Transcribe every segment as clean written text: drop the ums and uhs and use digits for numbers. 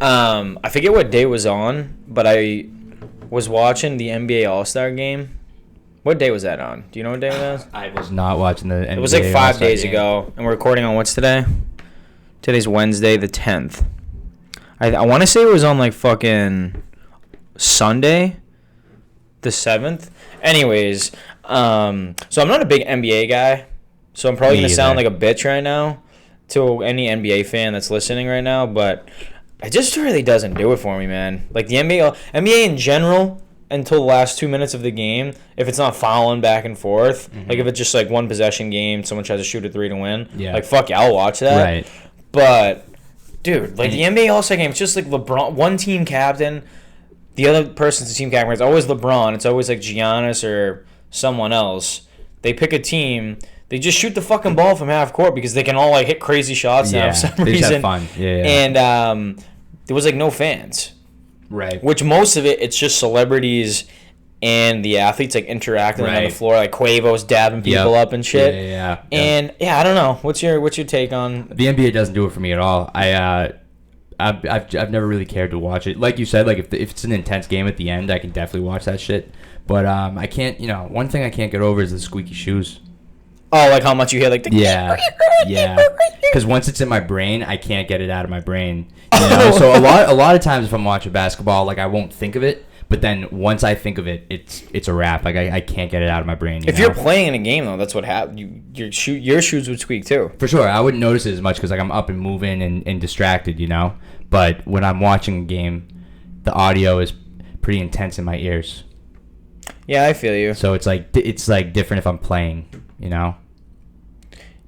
I forget what day it was on, but I was watching the NBA All-Star game. What day was that on? Do you know what day it was? I was not watching the NBA It was like 5 All-Star days game. ago, and we're recording on what's today? Today's Wednesday, the 10th. I want to say it was on like fucking Sunday, the 7th. Anyways, so I'm not a big NBA guy, so I'm probably Me going to sound like either. a bitch right now to any NBA fan that's listening right now, but it just really doesn't do it for me, man. Like the NBA in general, until the last 2 minutes of the game, if it's not fouling back and forth, like if it's just like one possession game, someone tries to shoot a three to win, like fuck yeah, I'll watch that. Right. But dude, like the NBA All-Star game, it's just like LeBron, one team captain, the other person's the team captain. It's always LeBron. It's always like Giannis or someone else. They pick a team. They just shoot the fucking ball from half court because they can all like hit crazy shots now for some they reason. just have fun. Yeah. And there was like no fans. Right. Which most of it, it's just celebrities and the athletes like interacting on the floor, like Quavo's dabbing people up and shit. Yeah. And I don't know. What's your take on The NBA doesn't do it for me at all. I've never really cared to watch it. Like you said, like if it's an intense game at the end, I can definitely watch that shit. But I can't. One thing I can't get over is the squeaky shoes. Oh, like how much you hear, like the Yeah. Because once it's in my brain, I can't get it out of my brain. So a lot of times if I'm watching basketball, like I won't think of it. But then once I think of it, it's a wrap. Like I can't get it out of my brain. If you're playing in a game though, that's what happens. Your shoes would squeak too. For sure, I wouldn't notice it as much because like I'm up and moving and distracted, But when I'm watching a game, the audio is pretty intense in my ears. Yeah, I feel you. So it's like different if I'm playing,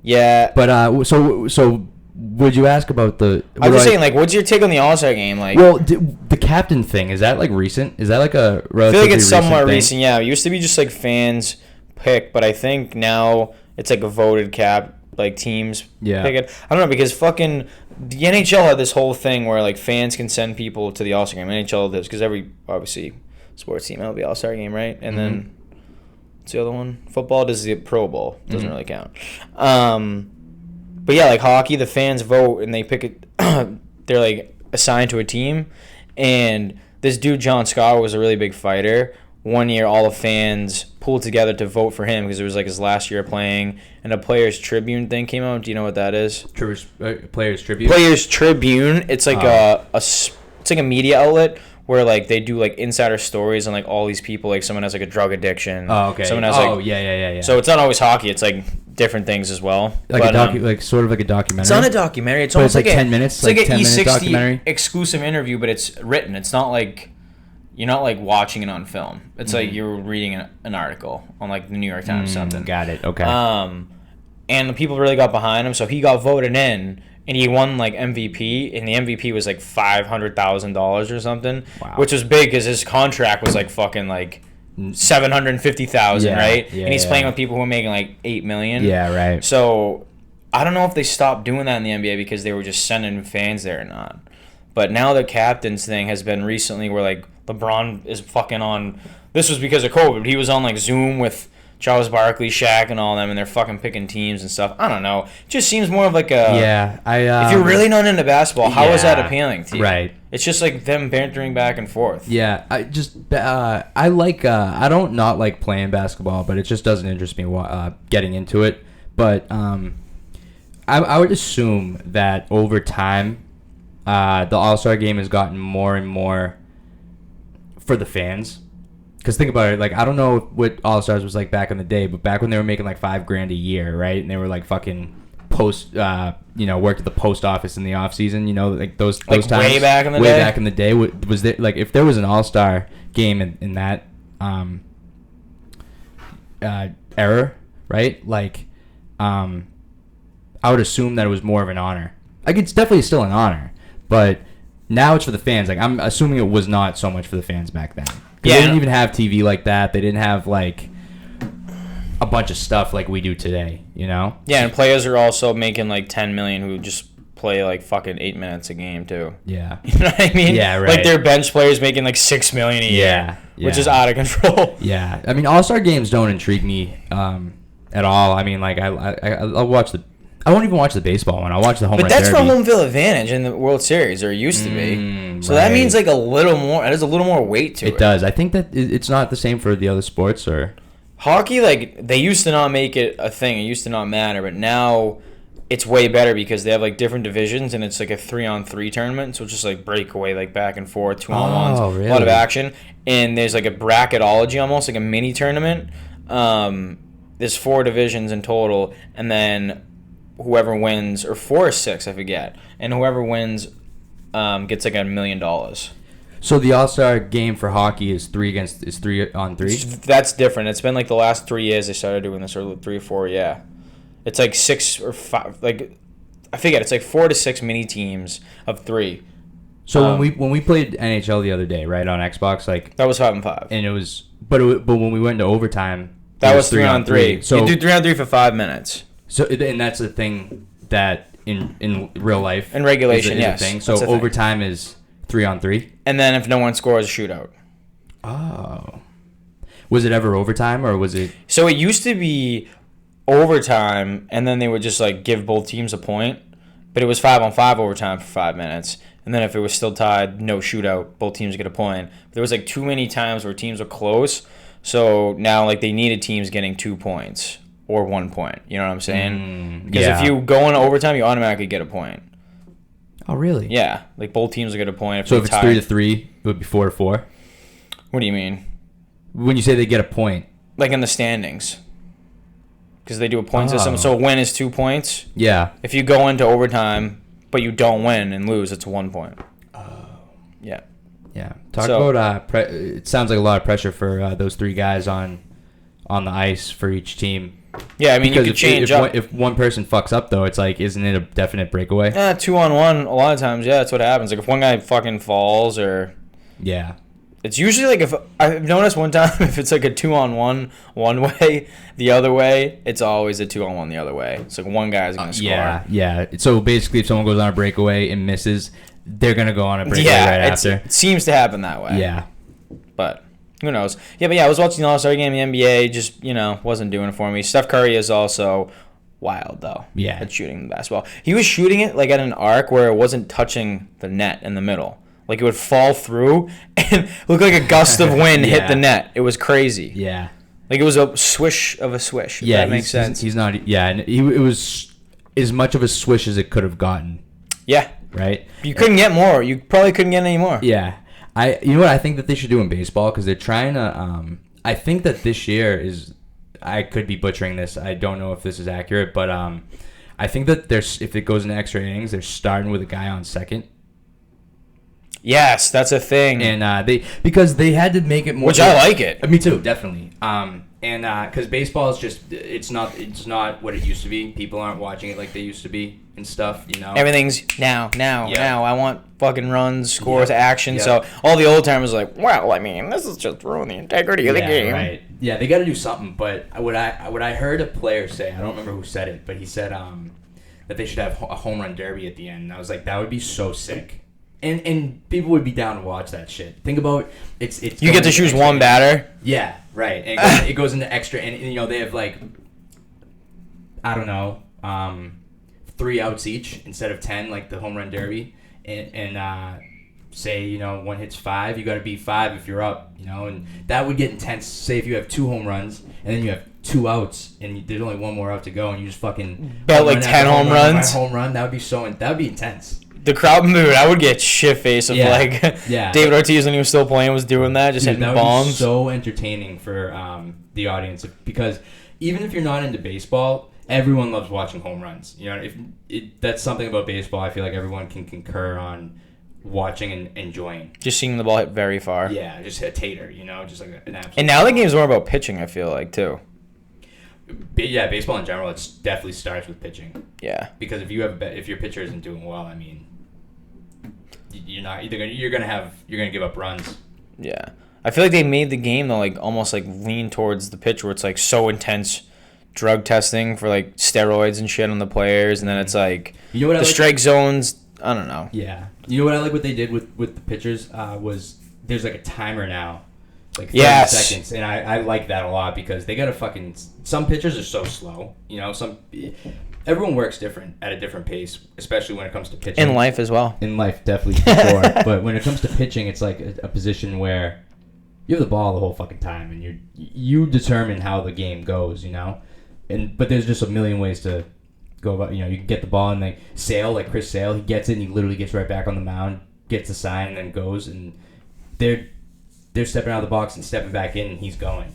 Yeah. But so would you ask about the? I'm just saying, like, what's your take on the All-Star game? Like, well, the captain thing, is that like recent? Is that like a relatively I feel like it's somewhat thing? recent. Yeah, it used to be just like fans pick, but I think now it's like a voted like teams pick it. I don't know because fucking the NHL had this whole thing where like fans can send people to the All-Star game. NHL does because every obviously sports team will be All-Star game, right? And then what's the other one? Football does the Pro Bowl. Doesn't really count. But yeah, like hockey, the fans vote and they pick it. They're like assigned to a team, and this dude John Scott was a really big fighter. One year, all the fans pulled together to vote for him because it was like his last year playing, and a Players Tribune thing came out. Do you know what that is? Players Tribune. Players Tribune. It's like it's like a media outlet where like they do like insider stories on like all these people. Like someone has like a drug addiction. Oh, okay. Someone has yeah. So it's not always hockey. It's like different things as well. Like like sort of like a documentary. It's not a documentary. It's but almost it's like 10 minutes. It's like an 10-minute E60 documentary exclusive interview, but it's written. It's not like you're not like watching it on film. It's like you're reading an article on like the New York Times or something. Got it. Okay. And the people really got behind him, so he got voted in. And he won like MVP, and the MVP was like $500,000 or something, which was big because his contract was like fucking like $750,000, right? Yeah, and he's playing with people who are making like $8 million. Yeah, right. So I don't know if they stopped doing that in the NBA because they were just sending fans there or not. But now the captain's thing has been recently where like LeBron is fucking on. This was because of COVID. He was on like Zoom with Charles Barkley, Shaq, and all them, and they're fucking picking teams and stuff. I don't know. It just seems more of like a... if you're really not into basketball, how is that appealing to you? Right. It's just like them bantering back and forth. Yeah, I like... I don't not like playing basketball, but it just doesn't interest me getting into it. But I would assume that over time, the All-Star Game has gotten more and more for the fans. Because think about it, like I don't know what All Stars was like back in the day, but back when they were making like $5,000 a year, right? And they were like fucking worked at the post office in the off season, like those times. Way back in the day. Way back in the day, was there like if there was an All Star game in that era, right? Like, I would assume that it was more of an honor. Like it's definitely still an honor, but now it's for the fans. Like I'm assuming it was not so much for the fans back then. They didn't even have TV like that. They didn't have like a bunch of stuff like we do today, Yeah, and players are also making like $10 million who just play like fucking 8 minutes a game too. Yeah. You know what I mean? Yeah, right. Like their bench players making like $6 million a year, which is out of control. Yeah, I mean All-Star games don't intrigue me at all. I mean, like I'll watch I won't even watch the baseball one. I'll watch the home run derby. But that's for home field advantage in the World Series, or it used to be. So that means like a little more. There's a little more weight to it. It does. I think that it's not the same for the other sports, or hockey. Like they used to not make it a thing. It used to not matter, but now it's way better because they have like different divisions and it's like a 3-on-3 tournament. So it's just like breakaway, like back and forth, 2-on-1s, really? a lot of action. And there's like a bracketology almost, like a mini tournament. There's 4 divisions in total, and then whoever wins, or 4 or 6, I forget, and whoever wins gets like $1 million. So the All-Star game for hockey is 3-on-3? That's different. It's been like the last 3 years they started doing this, or 3 or 4, yeah. It's like 6 or 5, like I forget. It's like 4 to 6 mini teams of 3. So when we played NHL the other day, right, on Xbox, like that was 5-on-5, and it was, but when we went into overtime, that was 3-on-3. So you do 3-on-3 for 5 minutes. So and that's the thing that in real life in regulation, is yes, a thing. So overtime is 3-on-3, and then if no one scores, a shootout. Oh, was it ever overtime or was it? So it used to be overtime, and then they would just like give both teams a point, but it was 5-on-5 overtime for 5 minutes, and then if it was still tied, no shootout, both teams get a point. But there was like too many times where teams were close, so now like they needed teams getting 2 points or 1 point. You know what I'm saying? Because if you go into overtime, you automatically get a point. Oh really? Yeah, like both teams will get a point. So if it's 3-3, it would be 4-4. What do you mean? When you say they get a point, like in the standings. Because they do a point system, so a win is 2 points. Yeah. If you go into overtime, but you don't win and lose, it's 1 point. Oh. Yeah. Yeah. Talk about it sounds like a lot of pressure for those 3 guys on the ice for each team. Yeah, I mean, you could change up. If one person fucks up, though, it's like, isn't it a definite breakaway? 2-on-1, a lot of times, yeah, that's what happens. Like, if one guy fucking falls or... Yeah. It's usually like if I've noticed one time if it's like a 2-on-1 one way, the other way, it's always a 2-on-1 the other way. It's like one guy's gonna score. Yeah. So basically, if someone goes on a breakaway and misses, they're gonna go on a breakaway right after. It seems to happen that way. Yeah. But who knows? Yeah, I was watching the All-Star game in the NBA. Just wasn't doing it for me. Steph Curry is also wild though. Yeah. At shooting the basketball, he was shooting it like at an arc where it wasn't touching the net in the middle. Like, it would fall through and look like a gust of wind hit the net. It was crazy. Yeah. Like, it was a swish of a swish. Yeah, that makes sense. He's not... Yeah, and it was as much of a swish as it could have gotten. Yeah. Right? You couldn't get more. You probably couldn't get any more. Yeah. You know what I think that they should do in baseball? Because they're trying to... I think that this year is... I could be butchering this. I don't know if this is accurate, but I think that if it goes into extra innings, they're starting with a guy on second. Yes, that's a thing. And because they had to make it more... Which I like it. Me too, definitely. And because baseball is just... It's not what it used to be. People aren't watching it like they used to be and stuff, Everything's now. I want fucking runs, scores, action. So all the old timers are like, well, I mean, this is just ruining the integrity of the game. Right. Yeah, they got to do something. But what I heard a player say, I don't remember who said it, but he said that they should have a home run derby at the end. And I was like, that would be so sick. And people would be down to watch that shit. Think about it's. You get to choose one batter. Yeah, right. And it goes into extra, and they have like, I don't know, 3 outs each instead of 10, like the home run derby. And say one hits 5, you got to beat 5 if you're up. And that would get intense. Say if you have 2 home runs and then you have 2 outs and there's only 1 more out to go, and you just fucking bet like 10 home runs. Home run. That would be intense. The crowd mood, I would get shit-faced of David Ortiz when he was still playing was doing that, just hitting bombs. Be so entertaining for the audience because even if you're not into baseball, everyone loves watching home runs. That's something about baseball I feel like everyone can concur on watching and enjoying. Just seeing the ball hit very far. Yeah, just hit a tater, just like an absolute. And now the game's more about pitching, I feel like, too. Yeah, baseball in general, it definitely starts with pitching. Yeah. Because if your pitcher isn't doing well, I mean, you're gonna give up runs. Yeah, I feel like they made the game though like almost like lean towards the pitch where it's like so intense drug testing for like steroids and shit on the players, and then it's like the strike zones. I don't know. Yeah, you know what I like what they did with the pitchers was there's like a timer now, like 30 seconds, and I like that a lot because they gotta fucking some pitchers are so slow. everyone works different at a different pace, especially when it comes to pitching. In life as well. In life, definitely for sure. But when it comes to pitching, it's like a position where you have the ball the whole fucking time, and you determine how the game goes, you know. But there's just a million ways to go about. You know, you can get the ball and like Chris Sale, he gets it and he literally gets right back on the mound, gets the sign, and then goes, and they're stepping out of the box and stepping back in, and he's going.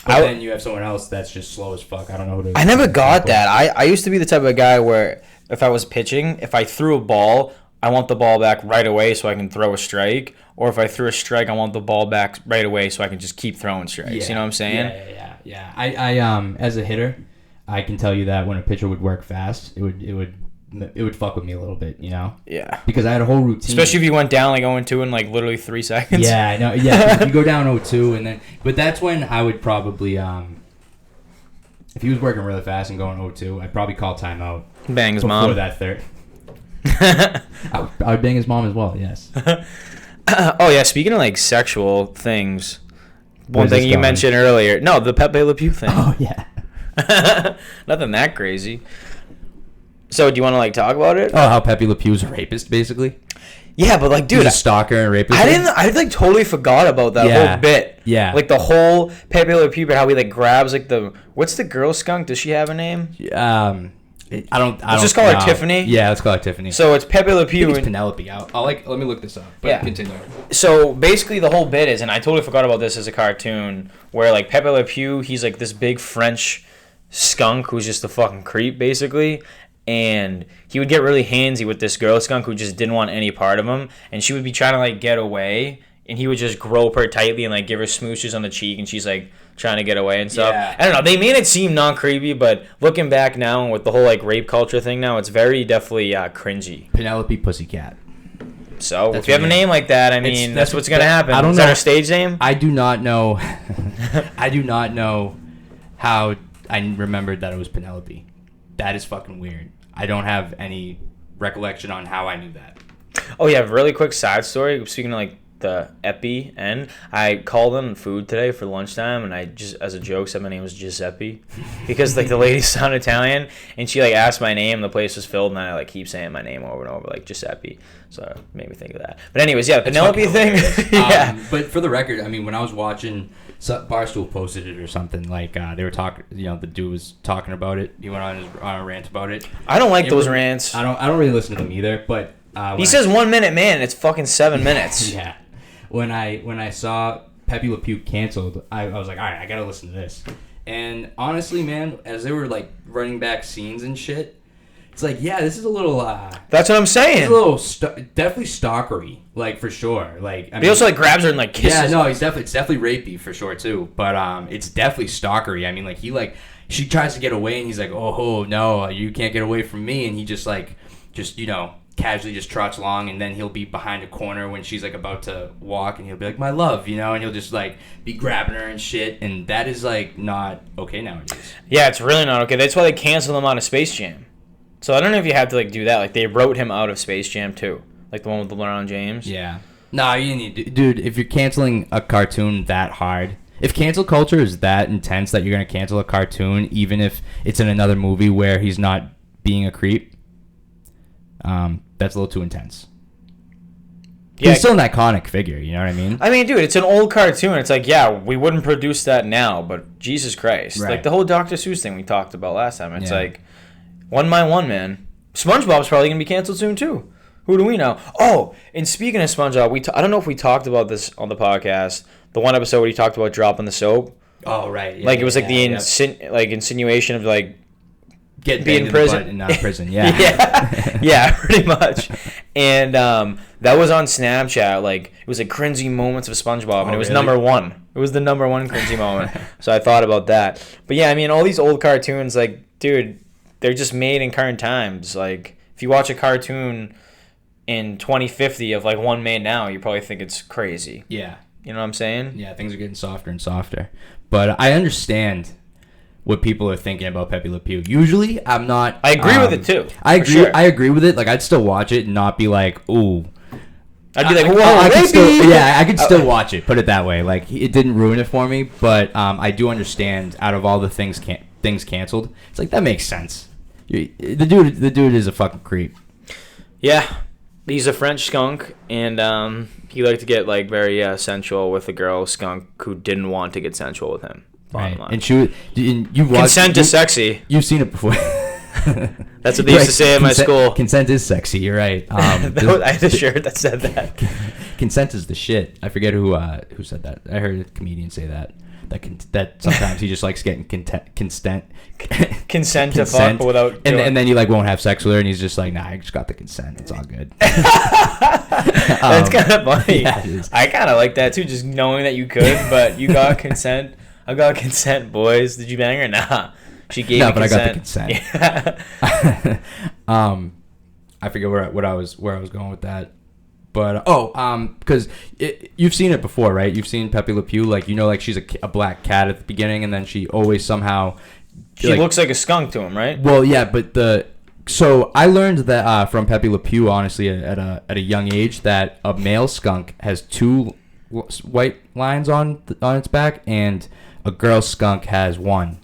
But then you have someone else that's just slow as fuck. I don't know who to... I never got that. I used to be the type of guy where if I was pitching, if I threw a ball, I want the ball back right away so I can throw a strike. Or if I threw a strike, I want the ball back right away so I can just keep throwing strikes. Yeah. You know what I'm saying? Yeah. I as a hitter, I can tell you that when a pitcher would work fast, it would fuck with me a little bit, you know? Yeah. Because I had a whole routine. Especially if you went down like 0-2 in like literally 3 seconds. Yeah, I know. Yeah, you go down 0-2 and then... But that's when I would probably... if he was working really fast and going 0-2, I'd probably call timeout. Bang his mom. Before that third. I would bang his mom as well, yes. Oh, yeah, speaking of like sexual things, one thing you mentioned earlier. No, the Pepe Le Pew thing. Oh, yeah. Nothing that crazy. So, do you want to like talk about it? Oh, how Pepe Le Pew's a rapist, basically. Yeah, but like, dude, he's a stalker and a rapist. I like totally forgot about that whole bit. Yeah, like the whole Pepe Le Pew, how he like grabs like what's the girl skunk? Does she have a name? Let's just call her Tiffany. Yeah, let's call her Tiffany. So it's Pepe Le Pew and Penelope. Let me look this up. But yeah, continue. So basically, the whole bit is, and I totally forgot about this as a cartoon, where like Pepe Le Pew, he's like this big French skunk who's just a fucking creep, basically. And he would get really handsy with this girl skunk who just didn't want any part of him. And she would be trying to, like, get away. And he would just grope her tightly and, like, give her smooches on the cheek. And she's, like, trying to get away and stuff. Yeah. I don't know. They made it seem non-creepy. But looking back now and with the whole, like, rape culture thing now, it's very definitely cringy. Penelope Pussycat. So, if you have a name like that, I mean, that's what's going to happen. I don't know. Is that her stage name? I do not know. I do not know how I remembered that it was Penelope. That is fucking weird. I don't have any recollection on how I knew that. Oh, yeah, really quick side story. Speaking of, like, the Epi end, I called in food today for lunchtime, and I just, as a joke, said my name was Giuseppe. Because, like, the lady sounded Italian, and she, like, asked my name, the place was filled, and I, like, keep saying my name over and over, like, Giuseppe. So it made me think of that. But anyways, yeah, Penelope thing. Yeah. But for the record, I mean, when I was watching... Barstool posted it or something, like they were talking, you know, the dude was talking about it. He went on a rant about it. I don't like those rants. I don't really listen to them either, but he says 1 minute, man, it's fucking 7 minutes. Yeah. When I saw Pepe Le Pew canceled, I was like, all right, I gotta listen to this. And honestly, man, as they were like running back scenes and shit, it's like, yeah, this is a little... That's what I'm saying. It's a little... definitely stalkery, like, for sure. Like, I mean, he also, like, grabs her and, like, kisses her. Yeah, no, it's definitely rapey, for sure, too. But it's definitely stalkery. I mean, like, she tries to get away, and he's like, oh, no, you can't get away from me. And he just, you know, casually just trots along, and then he'll be behind a corner when she's, like, about to walk, and he'll be like, my love, you know? And he'll just, like, be grabbing her and shit. And that is, like, not okay nowadays. Yeah, it's really not okay. That's why they canceled him out of Space Jam. So I don't know if you have to like do that. Like they wrote him out of Space Jam too, like the one with LeBron James. Yeah. No, you need to, dude. If you're canceling a cartoon that hard, if cancel culture is that intense that you're gonna cancel a cartoon, even if it's in another movie where he's not being a creep, that's a little too intense. Yeah, he's still an iconic figure. You know what I mean? I mean, dude, it's an old cartoon. It's like, yeah, we wouldn't produce that now, but Jesus Christ, right. Like the whole Dr. Seuss thing we talked about last time. It's like. One by one, man. SpongeBob's probably going to be canceled soon, too. Who do we know? Oh, and speaking of SpongeBob, I don't know if we talked about this on the podcast. The one episode where he talked about dropping the soap. Oh, right. Yeah, like, it was like the insinuation of, like, being in prison. And not prison, yeah. Yeah. Yeah, pretty much. And that was on Snapchat. Like, it was like cringy moments of SpongeBob, and it was number one. It was the number one cringy moment. So I thought about that. But, yeah, I mean, all these old cartoons, like, dude... They're just made in current times. Like, if you watch a cartoon in 2050 of, like, one made now, you probably think it's crazy. Yeah. You know what I'm saying? Yeah, things are getting softer and softer. But I understand what people are thinking about Pepe Le Pew. Usually, I'm not... I agree with it, too. I agree. Sure. I agree with it. Like, I'd still watch it and not be like, ooh... I'd be like, whoa, I could still watch it. Put it that way. Like, it didn't ruin it for me, but I do understand out of all the things canceled, it's like, that makes sense. The dude is a fucking creep. Yeah, he's a French skunk, and he liked to get like very sensual with a girl skunk who didn't want to get sensual with him. Right. And you consent is sexy. You've seen it before. That's what they used to say at my school. Consent is sexy. You're right. I had a shirt that said that. Consent is the shit. I forget who said that. I heard a comedian say that. That sometimes he just likes getting consent to fuck without and then you like won't have sex with her and he's just like, nah, I just got the consent, it's all good. That's kind of funny. Yeah, it is. I kind of like that too, just knowing that you could, but you got consent. I got consent, boys. Did you bang her? Nah, she gave me consent. I got the consent. Yeah. I forget where I was going with that. But because you've seen it before, right? You've seen Pepe Le Pew, like, like she's a black cat at the beginning, and then she always somehow she looks like a skunk to him, right? Well, yeah, but so I learned that from Pepe Le Pew, honestly, at a young age, that a male skunk has 2 white lines on its back, and a girl skunk has 1.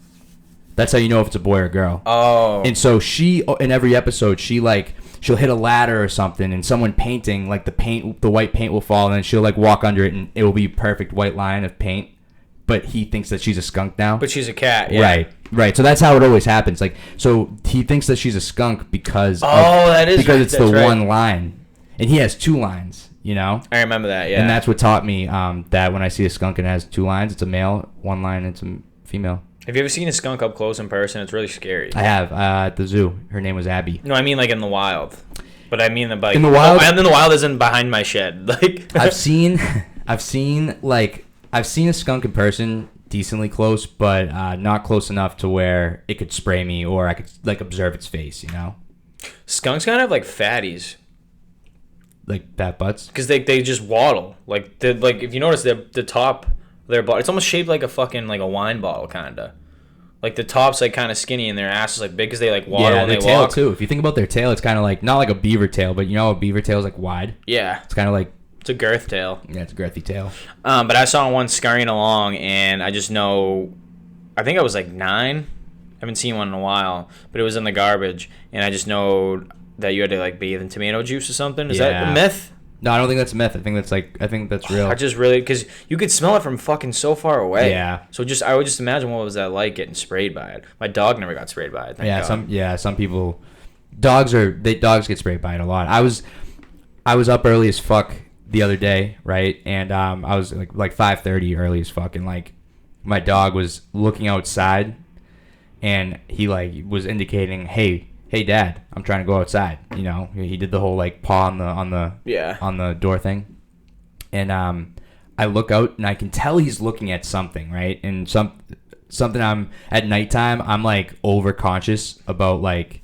That's how you know if it's a boy or a girl. Oh. And so she, in every episode, she'll hit a ladder or something, and someone painting, like the white paint will fall, and then she'll like walk under it, and it will be perfect white line of paint. But he thinks that she's a skunk now. But she's a cat, yeah. Right. So that's how it always happens. Like, so he thinks that she's a skunk because it's the one line, and he has 2 lines. I remember that. Yeah. And that's what taught me that when I see a skunk and it has 2 lines, it's a male. 1 line, it's a female. Have you ever seen a skunk up close in person? It's really scary. I have at the zoo. Her name was Abby. No, I mean like in the wild. But I mean like in the wild. In the wild isn't behind my shed. Like I've seen a skunk in person decently close, but not close enough to where it could spray me or I could like observe its face. Skunks kind of have like fatties. Like fat butts. Because they just waddle. Like if you notice the top. Their body, it's almost shaped like a fucking like a wine bottle, kinda. Like the top's like kind of skinny and their ass is like big because they like waddle and they walk. Yeah, their tail too. If you think about their tail, it's kind of like not like a beaver tail, but a beaver tail is like wide. Yeah, it's kind of like it's a girth tail. Yeah, it's a girthy tail. But I saw one scurrying along, and I just know, I think I was like 9. I haven't seen one in a while, but it was in the garbage, and I just know that you had to like bathe in tomato juice or something. Is that a myth? No, I don't think that's a myth. I think that's real. I just really, because you could smell it from fucking so far away. Yeah. So I would just imagine what was that like getting sprayed by it. My dog never got sprayed by it. Thank God. Some people, dogs get sprayed by it a lot. I was up early as fuck the other day, right? And I was like 5:30 early as fuck, and like my dog was looking outside, and he like was indicating, hey Dad, I'm trying to go outside. He did the whole like paw on the door thing, and I look out and I can tell he's looking at something, right? And something I'm at nighttime, I'm like over conscious about like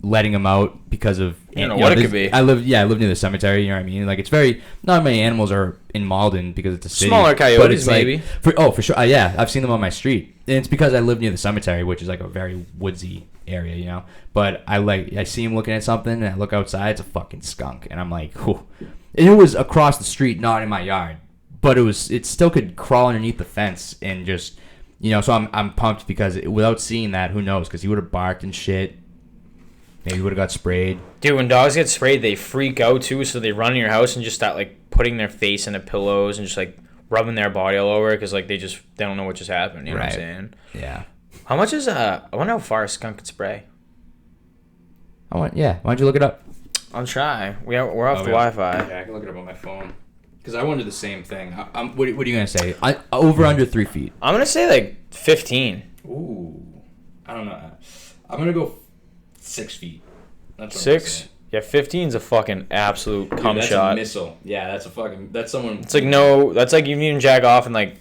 letting him out because of what it could be. I live near the cemetery. You know what I mean? Like it's not many animals are in Malden because it's a city. Smaller coyotes, maybe. For sure. Yeah, I've seen them on my street, and it's because I live near the cemetery, which is like a very woodsy area, But I see him looking at something, and I look outside. It's a fucking skunk, and I'm like, whew. And it was across the street, not in my yard, but it still could crawl underneath the fence and just, So I'm pumped because without seeing that, who knows? Because he would have barked and shit. Maybe would have got sprayed. Dude, when dogs get sprayed, they freak out too. So they run in your house and just start like putting their face into pillows and just like rubbing their body all over because like they don't know what just happened. You know what I'm saying? Yeah. How much is I wonder how far a skunk could spray. Why don't you look it up? I'll try. We're off the Wi-Fi. Yeah, I can look it up on my phone. Because I wonder the same thing. What are you gonna say? Over under 3 feet. I'm gonna say like 15. Ooh, I don't know. I'm gonna go 6 feet. That's 6. Yeah, 15's a fucking absolute cum that's shot. A missile. Yeah, that's someone. It's like that's like you need to jack off and like.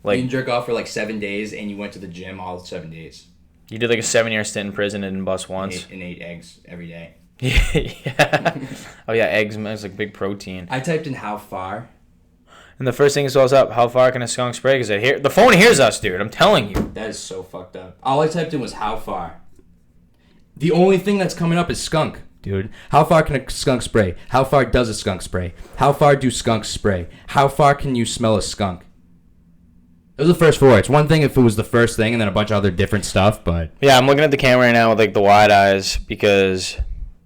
You can jerk off for like 7 days, and you went to the gym all 7 days. You did like a 7-year stint in prison and didn't bust once. And ate eggs every day. Yeah. Oh yeah, eggs. It's like big protein. I typed in how far. And the first thing that shows up, how far can a skunk spray? Because the phone hears us, dude. I'm telling you. That is so fucked up. All I typed in was how far. The only thing that's coming up is skunk, dude. How far can a skunk spray? How far does a skunk spray? How far do skunks spray? How far can you smell a skunk? It was the first 4. It's one thing if it was the first thing and then a bunch of other different stuff, but... Yeah, I'm looking at the camera right now with, like, the wide eyes because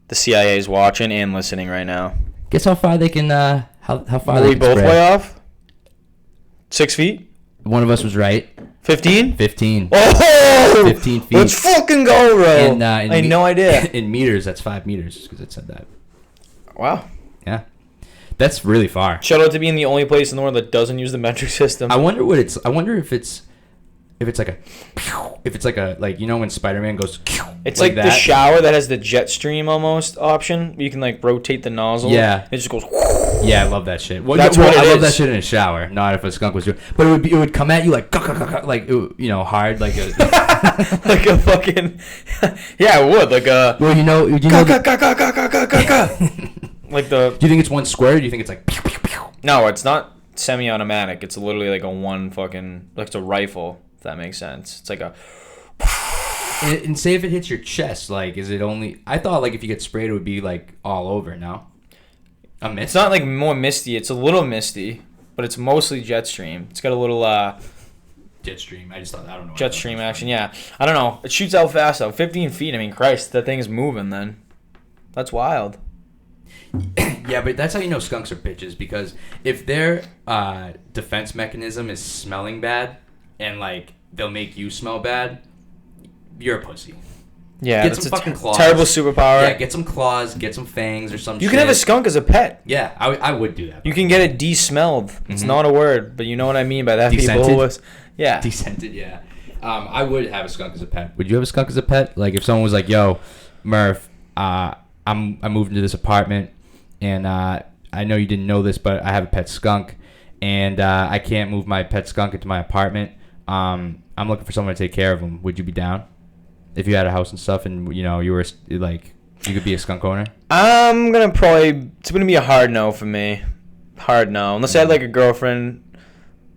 the CIA is watching and listening right now. Guess how far they can, how far Will they we can both spread. way off? 6 feet? One of us was right. 15? 15. Oh! 15 feet. Let's fucking go, bro. And, I had no idea. In meters, that's 5 meters because it said that. Wow. Yeah. That's really far. Shout out to being the only place in the world that doesn't use the metric system. I wonder if it's like you know when Spider-Man goes. It's like the shower that has the jet stream almost option. You can like rotate the nozzle. Yeah. It just goes. Yeah, I love that shit. Well, That's what it I is. love that shit in a shower. Not if a skunk was doing. But it would come at you like hard like a like a fucking. Yeah, it would like a. Well, you know. Like the. Do you think it's one square? Or do you think it's like? Pew, pew, pew? No, it's not semi-automatic. It's literally like a one fucking like it's a rifle. If that makes sense. It's like a. And say if it hits your chest, like is it only? I thought like if you get sprayed, it would be like all over. No. A mist. It's not like more misty. It's a little misty, but it's mostly jet stream. It's got a little jet stream. I don't know. Jet stream action. Yeah, I don't know. It shoots out fast though. 15 feet. I mean, Christ, that thing is moving. Then, that's wild. Yeah, but that's how you know skunks are bitches because if their defense mechanism is smelling bad and like they'll make you smell bad, you're a pussy. Yeah, get some fucking claws. Terrible superpower. Yeah, get some claws, get some fangs or some. You can have a skunk as a pet. Yeah, I would do that. You can get it de-smelled. It's not a word, but you know what I mean by that. Descented? People was, yeah. Descented, yeah. I would have a skunk as a pet. Would you have a skunk as a pet? Like if someone was like, "Yo, Murph, I moved into this apartment, and I know you didn't know this, but I have a pet skunk, and I can't move my pet skunk into my apartment. I'm looking for someone to take care of him. Would you be down? If you had a house and stuff, and you know you were like, you could be a skunk owner." It's gonna be a hard no for me. Hard no, unless I had like a girlfriend,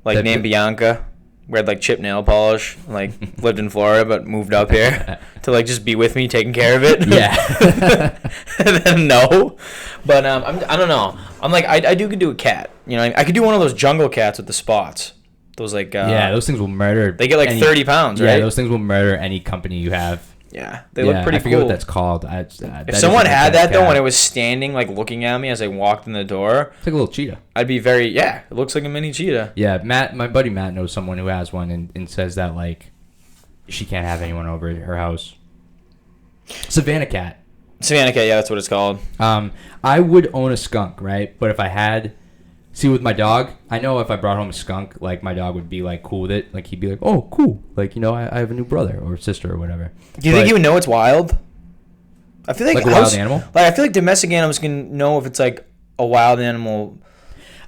like named Bianca, who had like chipped nail polish, like lived in Florida but moved up here to like just be with me, taking care of it. Yeah. Then no, but I don't know. I'm like I could do a cat. You know, I could do one of those jungle cats with the spots. Those like yeah, those things will murder. They get like 30 pounds, right? Yeah, those things will murder any company you have. Yeah, they look pretty cool. I forget what that's called. If someone had that though, when it was standing like looking at me as I walked in the door, it's like a little cheetah. I'd be very it looks like a mini cheetah. Yeah, my buddy Matt knows someone who has one and says that like she can't have anyone over at her house. Savannah cat, yeah, that's what it's called. I would own a skunk, right? But if I had. See, with my dog, I know if I brought home a skunk, like, my dog would be, like, cool with it. Like, he'd be like, oh, cool. Like, you know, I have a new brother or sister or whatever. Do you think he would know it's wild? I feel like a wild animal? Like, I feel like domestic animals can know if it's, like, a wild animal.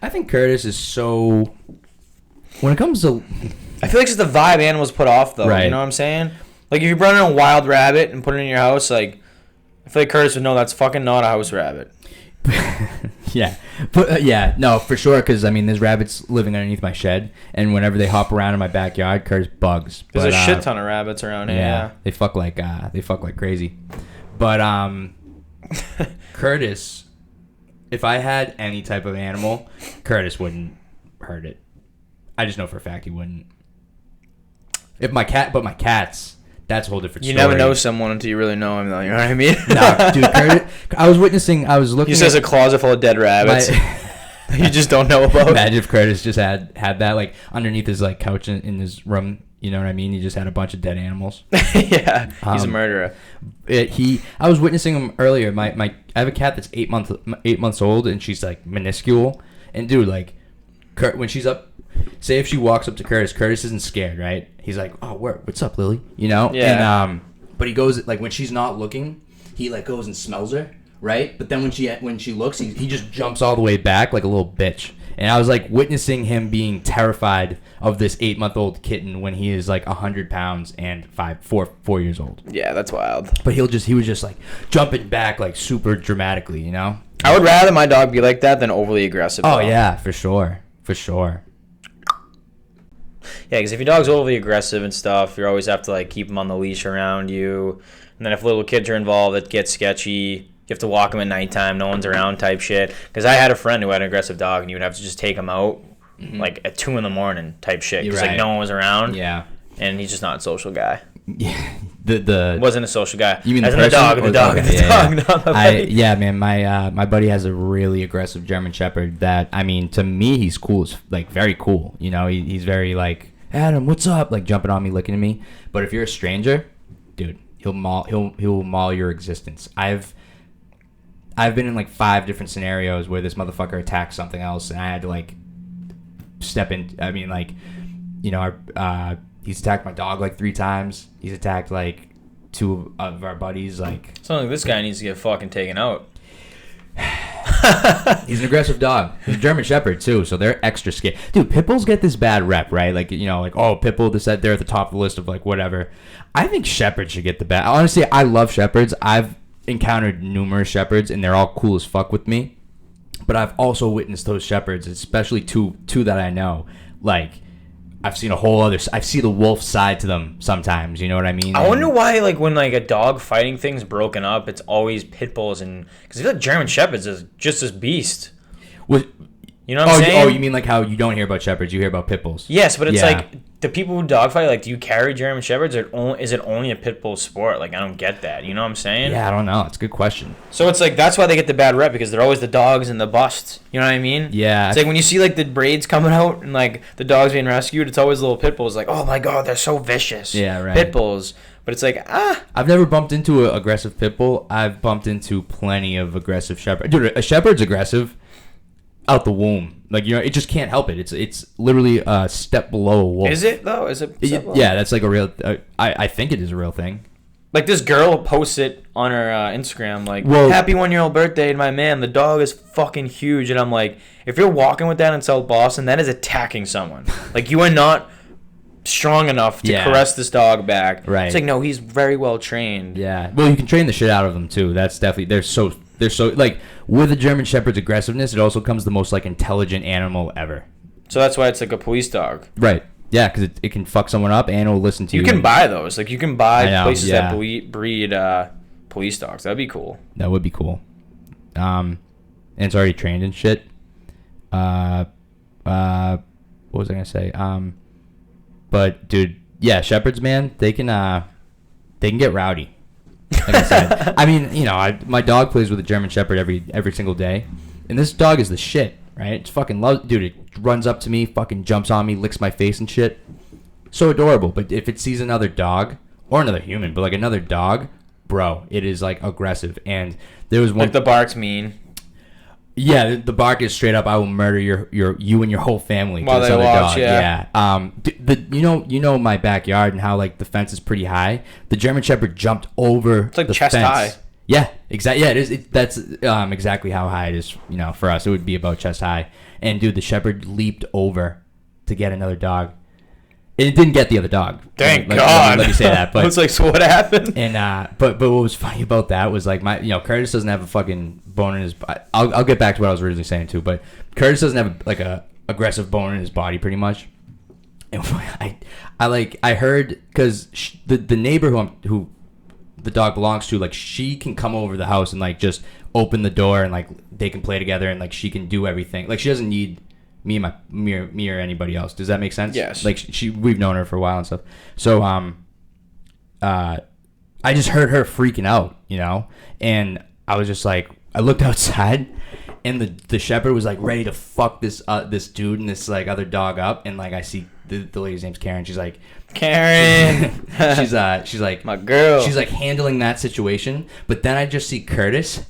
I think Curtis is so... When it comes to... I feel like it's just the vibe animals put off, though. Right. You know what I'm saying? Like, if you brought in a wild rabbit and put it in your house, like, I feel like Curtis would know that's fucking not a house rabbit. Yeah, but no, for sure. Because I mean, there's rabbits living underneath my shed, and whenever they hop around in my backyard, Curtis bugs. There's a shit ton of rabbits around here. Yeah, they fuck like crazy. But Curtis, if I had any type of animal, Curtis wouldn't hurt it. I just know for a fact he wouldn't. My cats. That's a whole different story. You never know someone until you really know him, though. You know what I mean? Nah, dude, Curtis, I was looking. He says a closet full of dead rabbits. You just don't know about. Imagine if Curtis just had that, like, underneath his, like, couch in his room. You know what I mean? He just had a bunch of dead animals. Yeah, he's a murderer. I was witnessing him earlier. I have a cat that's 8 months old, and she's, like, minuscule. And, dude, like, when she's up, say if she walks up to Curtis isn't scared, right? He's like, oh, what's up, Lily? You know? Yeah. And, but he goes, like, when she's not looking, he, like, goes and smells her, right? But then when she looks, he just jumps all the way back like a little bitch. And I was, like, witnessing him being terrified of this 8-month-old kitten when he is, like, 100 pounds and 4 years old. Yeah, that's wild. But he was just, like, jumping back, like, super dramatically, you know? I would rather my dog be like that than overly aggressive. Oh, yeah, for sure. For sure. Yeah, because if your dog's overly aggressive and stuff, you always have to like keep him on the leash around you. And then if little kids are involved, it gets sketchy. You have to walk him at nighttime, no one's around type shit. Because I had a friend who had an aggressive dog, and you would have to just take him out like at 2 a.m. type shit because right. like no one was around. Yeah. And he's just not a social guy. Yeah. The wasn't a social guy. You mean as the in the dog? The dog. Okay. The dog. Not the buddy. Yeah, man. My buddy has a really aggressive German Shepherd. That I mean, to me, he's cool. Like very cool. You know, he's very like Adam, what's up? Like jumping on me, licking at me. But if you're a stranger, dude, he'll maul your existence. I've been in like 5 different scenarios where this motherfucker attacked something else, and I had to like step in. I mean, like, you know, he's attacked my dog like 3 times. He's attacked like 2 of our buddies. Like, sounds like this guy needs to get fucking taken out. He's an aggressive dog. He's a German Shepherd too, so they're extra scared. Dude, pit bulls get this bad rep, right? Like, you know, like, oh, pit bull, this, that, they're at the top of the list of like whatever. I think shepherds should get the bad. Honestly, I love shepherds. I've encountered numerous shepherds, and they're all cool as fuck with me. But I've also witnessed those shepherds, especially two that I know. Like, I've seen a whole other. I see the wolf side to them sometimes. You know what I mean? I wonder why, like, when like a dog fighting thing's broken up, it's always pit bulls, and because I feel like German shepherds is just this beast. You know what I'm saying? Oh, you mean like how you don't hear about shepherds, you hear about pit bulls? Yes, but it's like the people who dog fight. Like, do you carry German shepherds, or is it only a pit bull sport? Like, I don't get that. You know what I'm saying? Yeah, I don't know. It's a good question. So it's like that's why they get the bad rep because they're always the dogs and the busts. You know what I mean? Yeah. It's like when you see like the braids coming out and like the dogs being rescued, it's always little pit bulls. Like, oh my god, they're so vicious. Yeah, right. Pit bulls. But it's like, I've never bumped into an aggressive pit bull. I've bumped into plenty of aggressive shepherds. Dude, a shepherd's aggressive out the womb. Like, you know, it just can't help it. It's literally a step below a wolf. Is it though? Is it? Yeah, that's like a real. I think it is a real thing. Like this girl posts it on her Instagram, like, happy 1-year-old birthday to my man. The dog is fucking huge, and I'm like, if you're walking with that in South Boston, that is attacking someone. Like, you are not strong enough to caress this dog back. Right. It's like, no, he's very well trained. Yeah. Well, you can train the shit out of them too. That's definitely they're so like with a German Shepherd's aggressiveness, it also comes the most like intelligent animal ever. So that's why it's like a police dog. Right. Yeah, because it can fuck someone up and it'll listen to you. You can buy those. Like, you can buy places yeah. that breed police dogs. That'd be cool. That would be cool. And it's already trained and shit. What was I gonna say? But dude, yeah, shepherds, man, they can get rowdy. Like I said, I mean, you know, my dog plays with a German Shepherd every single day, and this dog is the shit, right? It's fucking dude. It runs up to me, fucking jumps on me, licks my face and shit. So adorable. But if it sees another dog or another human, but like another dog, bro, it is like aggressive. And there was one. Like the bark's mean. Yeah, the bark is straight up. I will murder you and your whole family. While to this they other watch, dog. yeah. You know my backyard and how like the fence is pretty high. The German Shepherd jumped over. It's like the chest fence. high. Yeah, exactly. Yeah, it is. That's exactly how high it is. You know, for us, it would be about chest high. And dude, the Shepherd leaped over to get another dog. It didn't get the other dog. Thank God. Let me say that. But it's like, so what happened? And but what was funny about that was like Curtis doesn't have a fucking bone in his. I'll get back to what I was originally saying too. But Curtis doesn't have like a aggressive bone in his body, pretty much. And I heard because the neighbor who the dog belongs to, like, she can come over the house and like just open the door and like they can play together and like she can do everything. Like, she doesn't need me or anybody else. Does that make sense? Yes. Like, we've known her for a while and stuff. So I just heard her freaking out, you know, and I was just like, I looked outside, and the shepherd was like ready to fuck this dude and this like other dog up, and like I see the lady's name's Karen. She's like, Karen. she's like my girl. She's like handling that situation, but then I just see Curtis,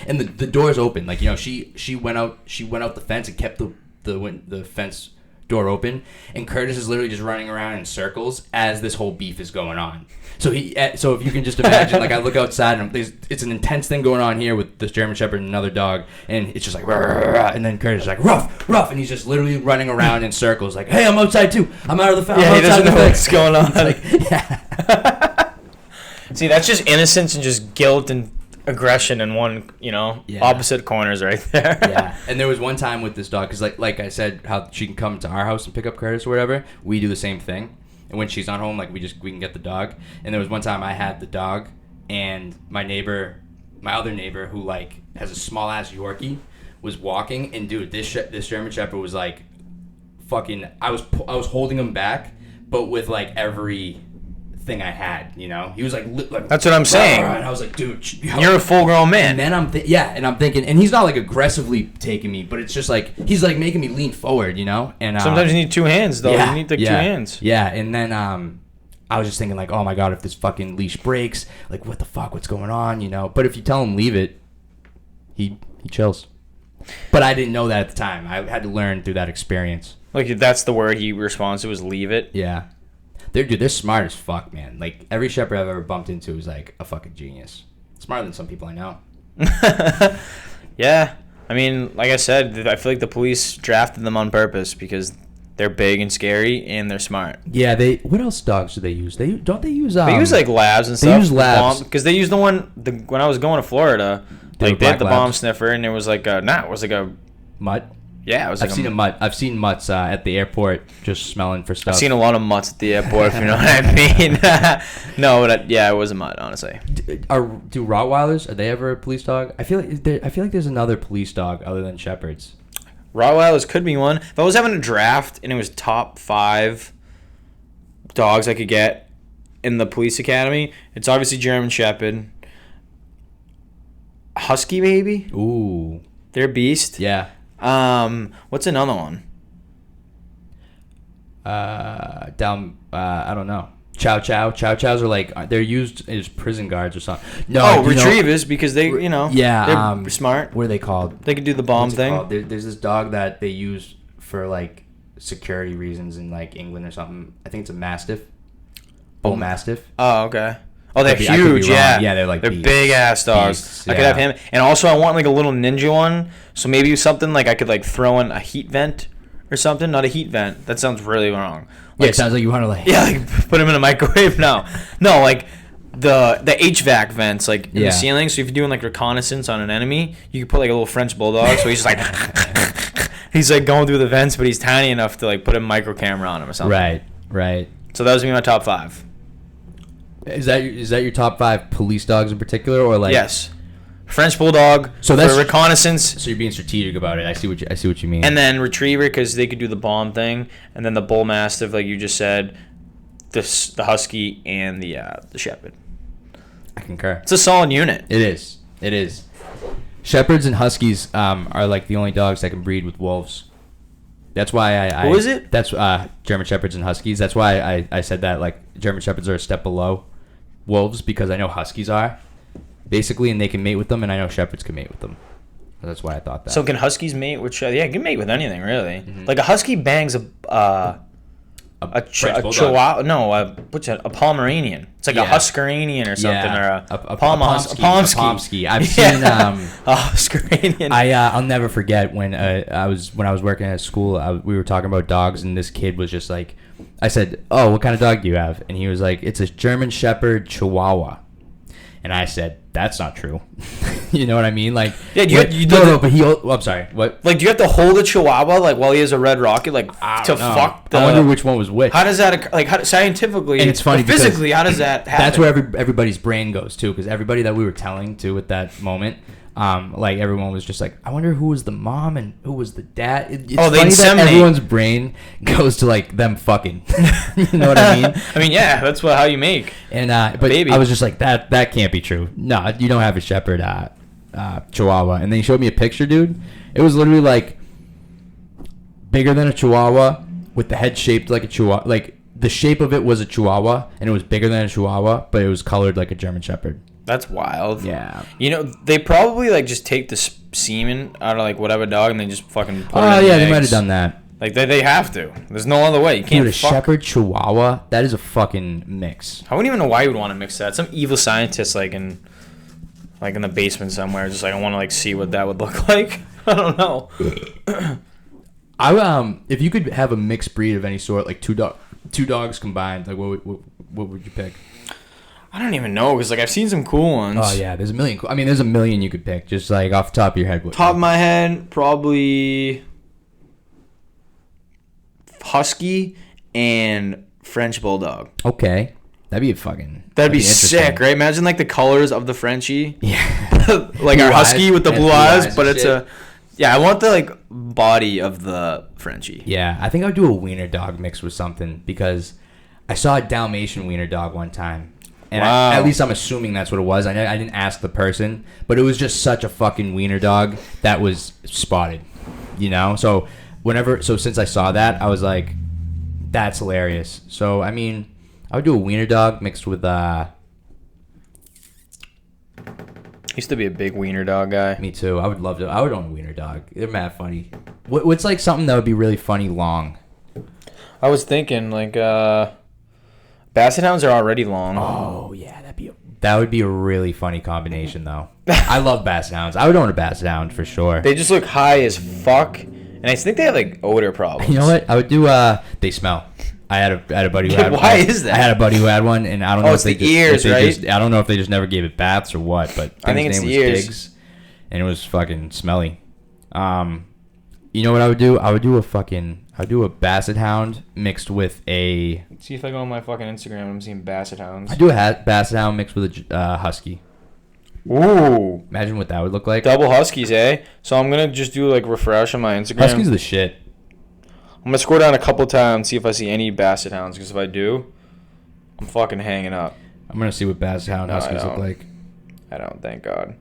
and the door's open. Like, you know, she went out the fence and kept the fence door open, and Curtis is literally just running around in circles as this whole beef is going on. So if you can just imagine, like, I look outside and it's an intense thing going on here with this German Shepherd and another dog, and it's just like rah, rah, rah, and then Curtis is like ruff, and he's just literally running around in circles like, hey, I'm outside too. I'm out of the fence. Yeah, he doesn't know what's going on. Like, yeah. See, that's just innocence and just guilt and aggression in one, opposite corners right there. Yeah. And there was one time with this dog, because like I said, how she can come to our house and pick up Curtis or whatever, we do the same thing. And when she's not home, like, we can get the dog. And there was one time I had the dog, and my other neighbor, who like has a small ass Yorkie, was walking, and dude, this German Shepherd was like I was holding him back, but with like every thing I had, you know. He was like that's what I'm saying. And I was like, dude, you're a full grown man. And then I'm thinking, and he's not like aggressively taking me, but it's just like he's like making me lean forward, you know. And sometimes you need two hands though. You need like 2 hands. Yeah, and then I was just thinking like, oh my god, if this fucking leash breaks, like what the fuck, what's going on, you know? But if you tell him leave it, he chills. But I didn't know that at the time. I had to learn through that experience. Like that's the word he responds to was leave it. Yeah. They're smart as fuck, man. Like every shepherd I've ever bumped into is like a fucking genius. Smarter than some people I know. Yeah. I mean, like I said, I feel like the police drafted them on purpose because they're big and scary and they're smart. Yeah, what else dogs do they use? They use they use like labs and stuff. They use labs because they used when I was going to Florida, like they had the bomb sniffer and it was like it was like a mutt. Yeah, it was. Like I've seen a mutt. I've seen mutts at the airport just smelling for stuff. I've seen a lot of mutts at the airport, if you know what I mean. No, but it was a mutt, honestly. Do Rottweilers, are they ever a police dog? I feel like there's another police dog other than shepherds. Rottweilers could be one. If I was having a draft and it was top 5 dogs I could get in the police academy, it's obviously German Shepherd, Husky maybe. Ooh, they're a beast. Yeah. What's another one? I don't know. Chow chows are like they're used as prison guards or something. No, retrievers because they they're smart. What are they called? They can do the bomb thing. There's this dog that they use for like security reasons in like England or something. I think it's a mastiff, bull mastiff. Oh, okay. Oh, they're huge, yeah. Yeah, they're big ass dogs. Beasts, I could have him, and also I want like a little ninja one. So maybe something like I could like throw in a heat vent or something. Not a heat vent. That sounds really wrong. Like, it sounds like you want to like put him in a microwave. No, like the HVAC vents like in the ceiling. So if you're doing like reconnaissance on an enemy, you can put like a little French bulldog. So he's just like he's like going through the vents, but he's tiny enough to like put a micro camera on him or something. Right. So that was my top 5. Is that your top 5 police dogs in particular, or like? Yes, French bulldog. So that's for reconnaissance. So you're being strategic about it. I see what you mean. And then retriever because they could do the bomb thing, and then the bull mastiff, like you just said, the husky and the shepherd. I concur. It's a solid unit. It is. Shepherds and huskies are like the only dogs that can breed with wolves. That's why Who is it? That's German Shepherds and Huskies. That's why I said that like German Shepherds are a step below wolves because I know Huskies are basically, and they can mate with them, and I know Shepherds can mate with them. So that's why I thought that. So can Huskies mate with? Yeah, can mate with anything really. Mm-hmm. Like a Husky bangs a Chihuahua. No, what's that? A Pomeranian. It's like a Huskaranian or something, or a Pomsky. I've seen a Huskaranian. I'll never forget when I was working at school. We were talking about dogs, and this kid was just like, I said, "Oh, what kind of dog do you have?" And he was like, "It's a German Shepherd Chihuahua." And I said, "That's not true." You know what I mean? Like, yeah, I'm sorry. What? Like, do you have to hold a Chihuahua like while he has a red rocket, like to fuck the? I wonder which one was which. How does that scientifically? And it's funny because physically, how does that happen? That's where everybody's brain goes too, because everybody that we were telling to at that moment, like everyone was just like, I wonder who was the mom and who was the dad. It's funny that everyone's brain goes to like them fucking. You know what I mean? I mean, yeah, that's how you make. And but baby. I was just like, that can't be true. No, you don't have a shepherd Chihuahua. And then he showed me a picture, dude. It was literally like bigger than a Chihuahua with the head shaped like a Chihuahua. Like the shape of it was a Chihuahua, and it was bigger than a Chihuahua, but it was colored like a German Shepherd. That's wild. Yeah. You know, they probably like just take the semen out of like whatever dog and they just fucking put it in the eggs. They might have done that. Like they have to. There's no other way. You can't. Dude, a Shepherd Chihuahua, that is a fucking mix. I wouldn't even know why you would want to mix that. Some evil scientist like in the basement somewhere, just like I want to like see what that would look like. I don't know. If you could have a mixed breed of any sort, like two dogs combined, like what would you pick? I don't even know because like I've seen some cool ones. Oh yeah, there's a million. There's a million you could pick, just like off the top of your head. Top of my head, probably Husky and French Bulldog. Okay, that'd be sick, right? Imagine like the colors of the Frenchie. Yeah, like our Husky with the blue eyes, but it's a Yeah, I want the like body of the Frenchie. Yeah, I think I would do a wiener dog mixed with something because I saw a Dalmatian wiener dog one time. And wow. At least I'm assuming that's what it was. I didn't ask the person, but it was just such a fucking wiener dog that was spotted, you know? So since I saw that, I was like, that's hilarious. So, I mean, I would do a wiener dog mixed with, Used to be a big wiener dog guy. Me too. I would own a wiener dog. They're mad funny. What's like something that would be really funny long? I was thinking like Basset Hounds are already long. Oh yeah, that would be a really funny combination though. I love Basset Hounds. I would own a Basset Hound for sure. They just look high as fuck, and I think they have like odor problems. You know what? I would do. They smell. I had a buddy who had. Why is that? I had a buddy who had one, and I don't know if it's the ears, right? I don't know if they just never gave it baths or what, but I think it's the ears. Diggs, and it was fucking smelly. You know what I would do? I would do a Basset Hound mixed with a. See if I go on my fucking Instagram, I'm seeing Basset Hounds. I do a Basset Hound mixed with a Husky. Ooh. Imagine what that would look like. Double Huskies, eh? So I'm gonna just do like refresh on my Instagram. Huskies are the shit. I'm going to scroll down a couple times, see if I see any Basset Hounds, because if I do, I'm fucking hanging up. I'm going to see what Basset Hound Huskies look like. I don't, thank God.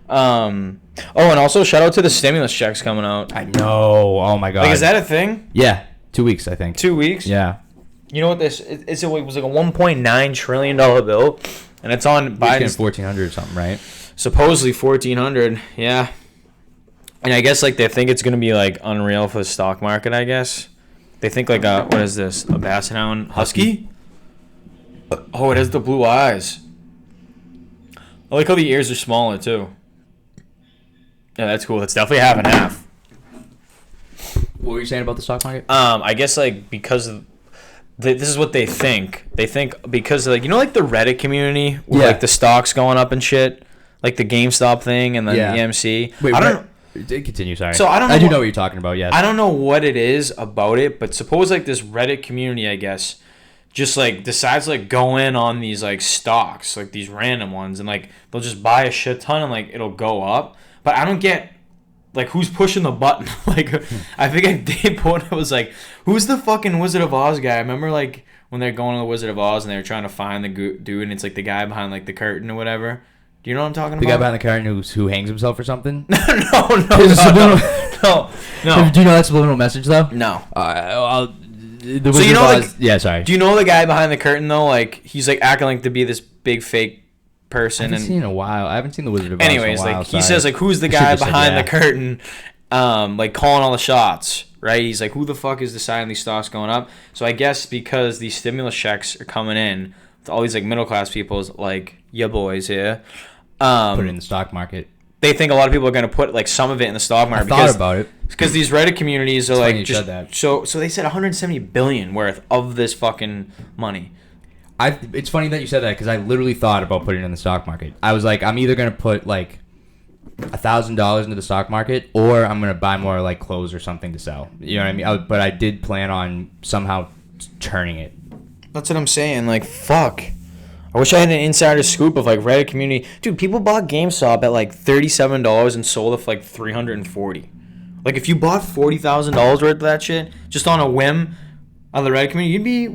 And also shout out to the stimulus checks coming out. I know. Oh, my God. Like, is that a thing? Yeah. 2 weeks, I think. 2 weeks? Yeah. You know what this is? It was like a $1.9 trillion bill, and it's on Biden's... $1,400 or something, right? Supposedly $1,400, yeah. And I guess, like, they think it's going to be, like, unreal for the stock market, I guess. They think, like, what is this? A Basset Hound Husky? Oh, it has the blue eyes. I like how the ears are smaller, too. Yeah, that's cool. It's definitely half and half. What were you saying about the stock market? I guess, like, because of... This is what they think. They think because, like, you know, like, the Reddit community? With, like, the stocks going up and shit? Like, the GameStop thing and then the EMC? Wait, I don't know. Continue, sorry. So I don't know. I do know what you're talking about, yes. I don't know what it is about it, but suppose like this Reddit community, I guess, just like decides to like go in on these like stocks, like these random ones, and like they'll just buy a shit ton and like it'll go up. But I don't get like who's pushing the button. Like I think Dave Portnoy was like, who's the fucking Wizard of Oz guy? I remember like when they're going to the Wizard of Oz and they were trying to find the dude, and it's like the guy behind like the curtain or whatever. Do you know what I'm talking about? The guy behind the curtain who hangs himself or something? No. Do you know that subliminal message though? No. So you know, yeah, sorry. Do you know the guy behind the curtain though? Like he's like acting like to be this big fake person. I haven't seen it in a while. I haven't seen the Wizard of Oz. Anyways, in a while, like he says like who's the guy behind the curtain, like calling all the shots, right? He's like, who the fuck is deciding these stocks going up? So I guess because these stimulus checks are coming in, to all these like middle class people's like ya boys here. Put it in the stock market. They think a lot of people are going to put like some of it in the stock market. I thought about it because these Reddit communities are it's like just so they said 170 billion worth of this fucking money. It's funny that you said that because I literally thought about putting it in the stock market. I was like, I'm either going to put like $1,000 into the stock market or I'm going to buy more like clothes or something to sell. You know what I mean? But I did plan on somehow turning it. That's what I'm saying. Like fuck. I wish I had an insider scoop of like Reddit community. Dude, people bought GameStop at like $37 and sold it for like $340. Like if you bought $40,000 worth of that shit just on a whim on the Reddit community,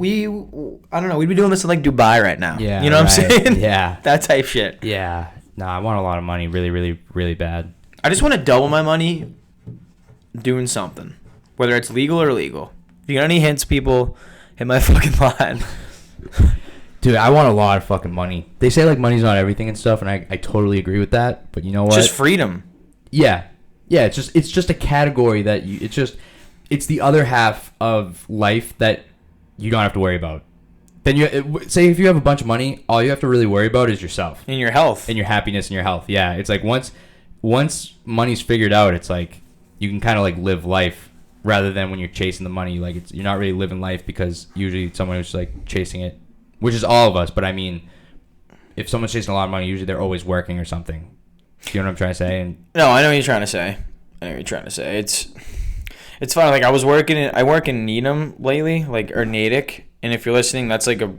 I don't know, we'd be doing this in like Dubai right now. Yeah, you know what I'm saying? Yeah. That type shit. Yeah. No, I want a lot of money really, really, really bad. I just want to double my money doing something, whether it's legal or illegal. If you got any hints, people, hit my fucking line. Dude, I want a lot of fucking money. They say, like, money's not everything and stuff, and I totally agree with that. But you know what? Just freedom. Yeah. Yeah, it's just a category that it's the other half of life that you don't have to worry about. Then say if you have a bunch of money, all you have to really worry about is yourself. And your health. And your happiness and your health. Yeah, it's like once money's figured out, it's like you can kind of like live life rather than when you're chasing the money. Like you're not really living life because usually someone is like chasing it. Which is all of us, but I mean, if someone's chasing a lot of money, usually they're always working or something. You know what I'm trying to say? No, I know what you're trying to say. It's fun. Like I work in Needham lately, like or Natick, and if you're listening, that's like a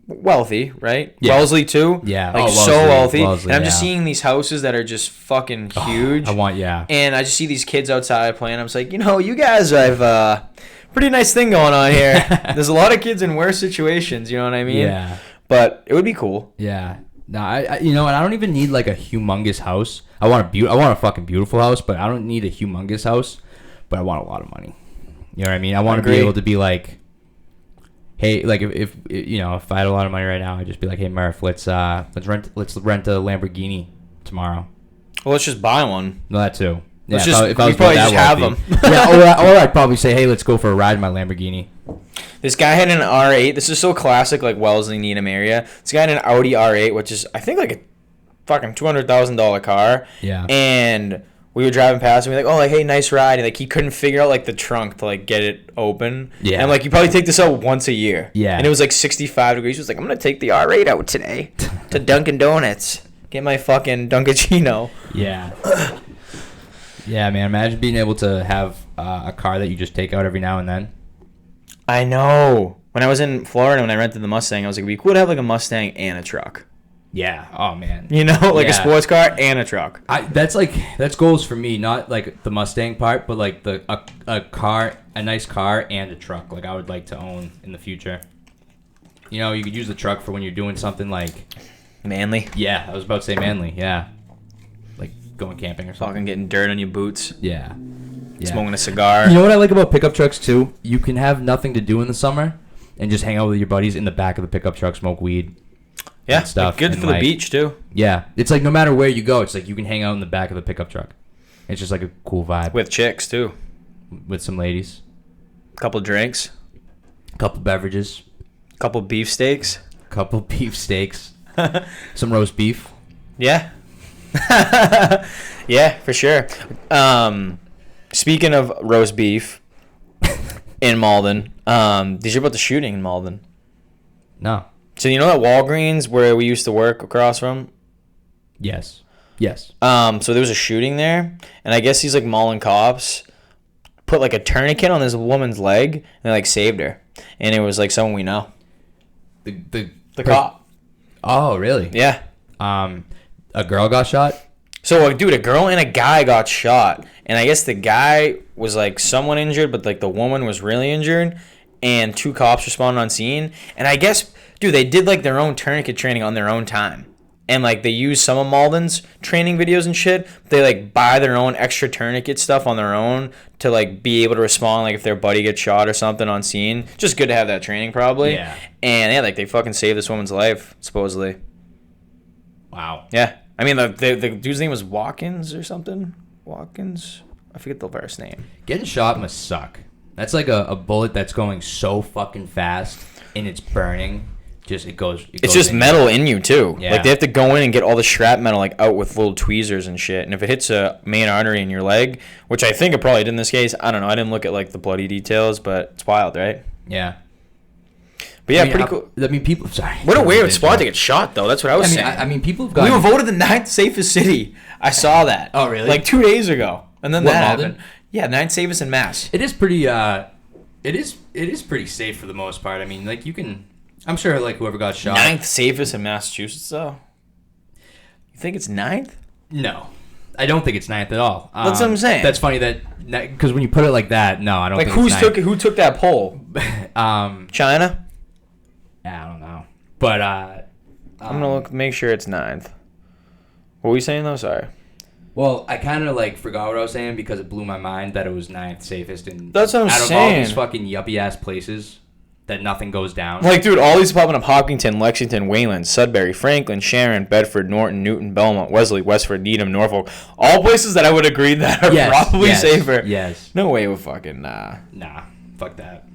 wealthy, right? Yeah. Wellesley too. Yeah. Like so wealthy. And I'm just seeing these houses that are just fucking huge. And I just see these kids outside playing. I'm just like, you guys have a pretty nice thing going on here. There's a lot of kids in worse situations, you know what I mean? Yeah. But it would be cool. Yeah. No, and I don't even need like a humongous house. I want a fucking beautiful house, but I don't need a humongous house. But I want a lot of money. You know what I mean? I want to be able to be like, hey, like if I had a lot of money right now, I'd just be like, hey Murph, let's rent a Lamborghini tomorrow. Well, let's just buy one. No, that too. Yeah, if I was probably just have them. Yeah, or I'd probably say, hey, let's go for a ride in my Lamborghini. This guy had an R8. This is so classic, like Wellesley, Needham area. This guy had an Audi R8, which is I think like a fucking $200,000 car. Yeah. And we were driving past and we were like, oh, like, hey, nice ride. And like he couldn't figure out like the trunk to like get it open. Yeah. And like you probably take this out once a year. Yeah. And it was like 65 degrees. He was like, I'm gonna take the R8 out today to Dunkin' Donuts. Get my fucking Dunkaccino. Yeah. Yeah, man. Imagine being able to have a car that you just take out every now and then. I know. When I was in Florida, when I rented the Mustang, I was like, it'd be cool to have like a Mustang and a truck. Yeah. Oh man. Like a sports car and a truck. That's goals for me. Not like the Mustang part, but like a nice car and a truck. Like I would like to own in the future. You could use the truck for when you're doing something like manly. Yeah, I was about to say manly. Yeah. Like going camping or something. Fucking getting dirt on your boots. Yeah. Smoking a cigar. You know what I like about pickup trucks too? You can have nothing to do in the summer and just hang out with your buddies in the back of the pickup truck, smoke weed. Yeah, stuff. Good for the beach too. Yeah, it's like no matter where you go, it's like you can hang out in the back of the pickup truck. It's just like a cool vibe. With chicks too. With some ladies. A couple drinks. A couple beverages. A couple beefsteaks. Some roast beef. Yeah. Yeah, for sure. Speaking of roast beef in Malden, did you hear about the shooting in Malden? No. So you know that Walgreens where we used to work across from? Yes. So there was a shooting there, and I guess these like Malden cops put like a tourniquet on this woman's leg and they like saved her, and it was like someone we know. The cop. Oh, really? Yeah. A girl got shot? So, dude, a girl and a guy got shot. And I guess the guy was, like, somewhat injured, but, like, the woman was really injured. And 2 cops responded on scene. And I guess, dude, they did, like, their own tourniquet training on their own time. And, like, they use some of Malden's training videos and shit. They, like, buy their own extra tourniquet stuff on their own to, like, be able to respond, like, if their buddy gets shot or something on scene. Just good to have that training, probably. Yeah. And, yeah, like, they fucking saved this woman's life, supposedly. Wow. Yeah. I mean, the dude's name was Watkins or something. Watkins? I forget the first name. Getting shot must suck. That's like a bullet that's going so fucking fast and it's burning. It's just metal in you, too. Yeah. Like, they have to go in and get all the shrapnel, like, out with little tweezers and shit. And if it hits a main artery in your leg, which I think it probably did in this case, I don't know. I didn't look at, like, the bloody details, but it's wild, right? Yeah. But yeah, pretty cool. I mean, people. Sorry. What a weird spot to get shot, though. That's what I was saying. I mean, people have gotten. We were voted the 9th safest city. I saw that. Oh, really? Like 2 days ago, and then that happened. Yeah, 9th safest in Mass. It is pretty. It is pretty safe for the most part. I mean, like you can. I'm sure like whoever got shot. 9th safest in Massachusetts, though. You think it's 9th? No, I don't think it's 9th at all. That's what I'm saying. That's funny because when you put it like that, no, I don't. Like think who took that poll? China. I don't know, but I'm gonna make sure it's 9th. What were you saying though? Sorry. Well, I kind of like forgot what I was saying because it blew my mind that it was 9th safest in. That's what I'm saying. Out of all these fucking yuppie ass places that nothing goes down. Like, dude, all these popping up: Hopkinton, Lexington, Wayland, Sudbury, Franklin, Sharon, Bedford, Norton, Newton, Belmont, Wesley, Westford, Needham, Norfolk. All places that I would agree that are probably safer. Yes. No way with fucking nah. Fuck that.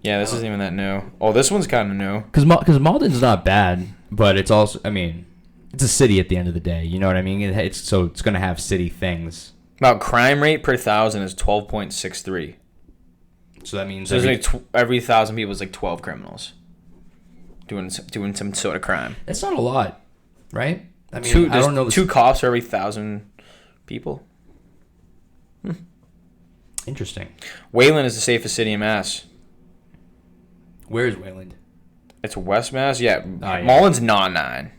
Yeah, this isn't even that new. Oh, this one's kind of new. Because Malden's not bad, but it's also, I mean, it's a city at the end of the day. You know what I mean? It's going to have city things. About crime rate per 1,000 is 12.63. So that means every 1,000 people is like 12 criminals doing some sort of crime. That's not a lot, right? I mean, I don't know. 2 cops for every 1,000 people. Interesting. Wayland is the safest city in Mass. Where is Wayland? It's West Mass? Yeah. Oh, yeah. Mullen's not 9.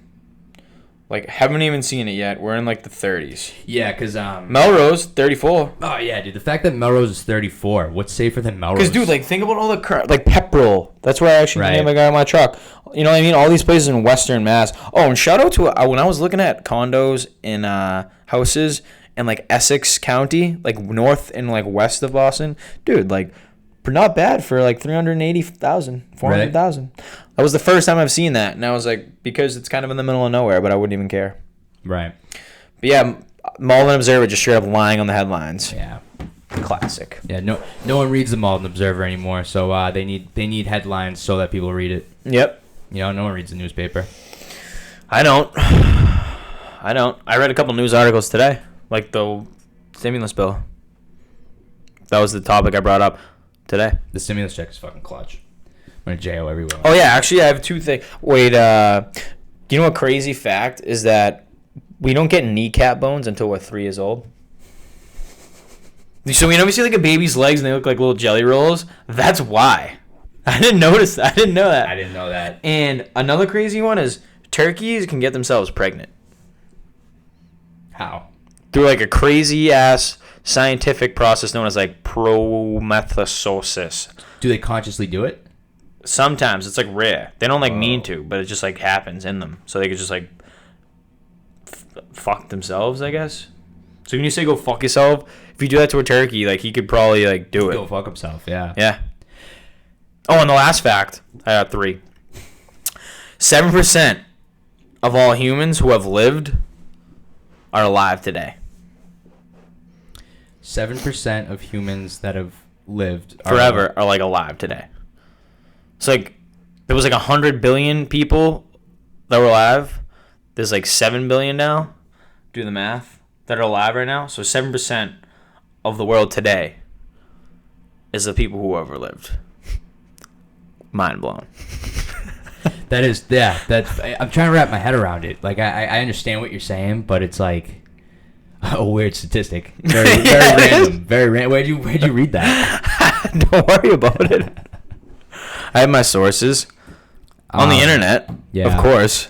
Like, haven't even seen it yet. We're in, like, the 30s. Yeah, because... Melrose, 34. Oh, yeah, dude. The fact that Melrose is 34, what's safer than Melrose? Because, dude, like, think about all the... Like, Pepperell. That's where I actually named my guy on my truck. You know what I mean? All these places in Western Mass. Oh, and shout out to... when I was looking at condos in houses in, like, Essex County, like, north and, like, west of Boston, dude, like... Not bad for like 380,000, 400,000. Right. That was the first time I've seen that, and I was like, because it's kind of in the middle of nowhere, but I wouldn't even care. Right. But yeah, Malden Observer just straight up lying on the headlines. Yeah. Classic. Yeah. No one reads the Malden Observer anymore, so they need headlines so that people read it. Yep. You know, no one reads the newspaper. I don't. I read a couple news articles today, like the stimulus bill. That was the topic I brought up. Today. The stimulus check is fucking clutch. I'm going to JO everywhere. Oh, yeah. Actually, I have 2 things. Wait, you know a crazy fact is that we don't get kneecap bones until we're 3 years old? So, we see like a baby's legs and they look like little jelly rolls? That's why. I didn't notice that. I didn't know that. I didn't know that. And another crazy one is turkeys can get themselves pregnant. How? Through like a crazy-ass... scientific process known as like promethaziosis. Do they consciously do it? Sometimes it's like rare. They don't like mean to, but it just like happens in them, so they could just like fuck themselves, I guess. So when you say go fuck yourself, if you do that to a turkey, like he could probably like do it. Go fuck himself, yeah. Yeah. Oh, and the last fact, I got 3. 7% of all humans who have lived are alive today. 7% of humans that have lived forever are like alive today. It's like there was like 100 billion people that were alive. There's like 7 billion now. Do the math. That are alive right now. So 7% of the world today is the people who ever lived. Mind blown. That is, yeah. That's. I'm trying to wrap my head around it. Like I understand what you're saying, but it's like. A weird statistic. Very random. Very random. Where'd you read that? Don't worry about it. I have my sources on the internet. Yeah. Of course.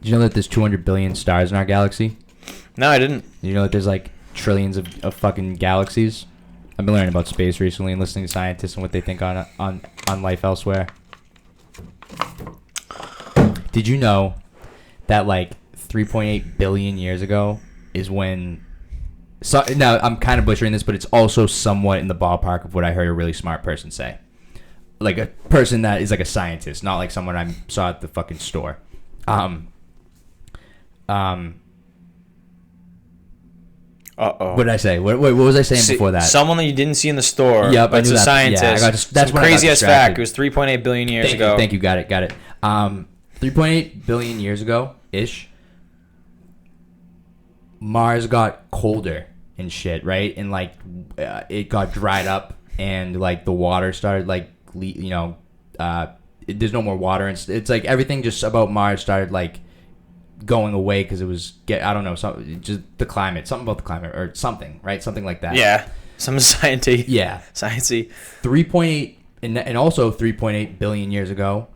Did you know that there's 200 billion stars in our galaxy? No, I didn't. You know that there's like trillions of fucking galaxies? I've been learning about space recently and listening to scientists and what they think on life elsewhere. Did you know that like 3.8 billion years ago is when... So, now, I'm kind of butchering this, but it's also somewhat in the ballpark of what I heard a really smart person say. Like a person that is like a scientist, not like someone I saw at the fucking store. Uh-oh. What did I say? What was I saying before that? Someone that you didn't see in the store, yep, but it's a scientist. Yeah, that's crazy-ass fact. It was 3.8 billion years ago. Thank you. Got it. 3.8 billion years ago-ish, Mars got colder and shit, right? And, like, it got dried up and, like, the water started, like, there's no more water. And it's like everything just about Mars started, like, going away because it was just the climate, something about the climate or something, right? Something like that. Yeah, some sciencey. Yeah, sciencey. 3.8 and also 3.8 billion years ago,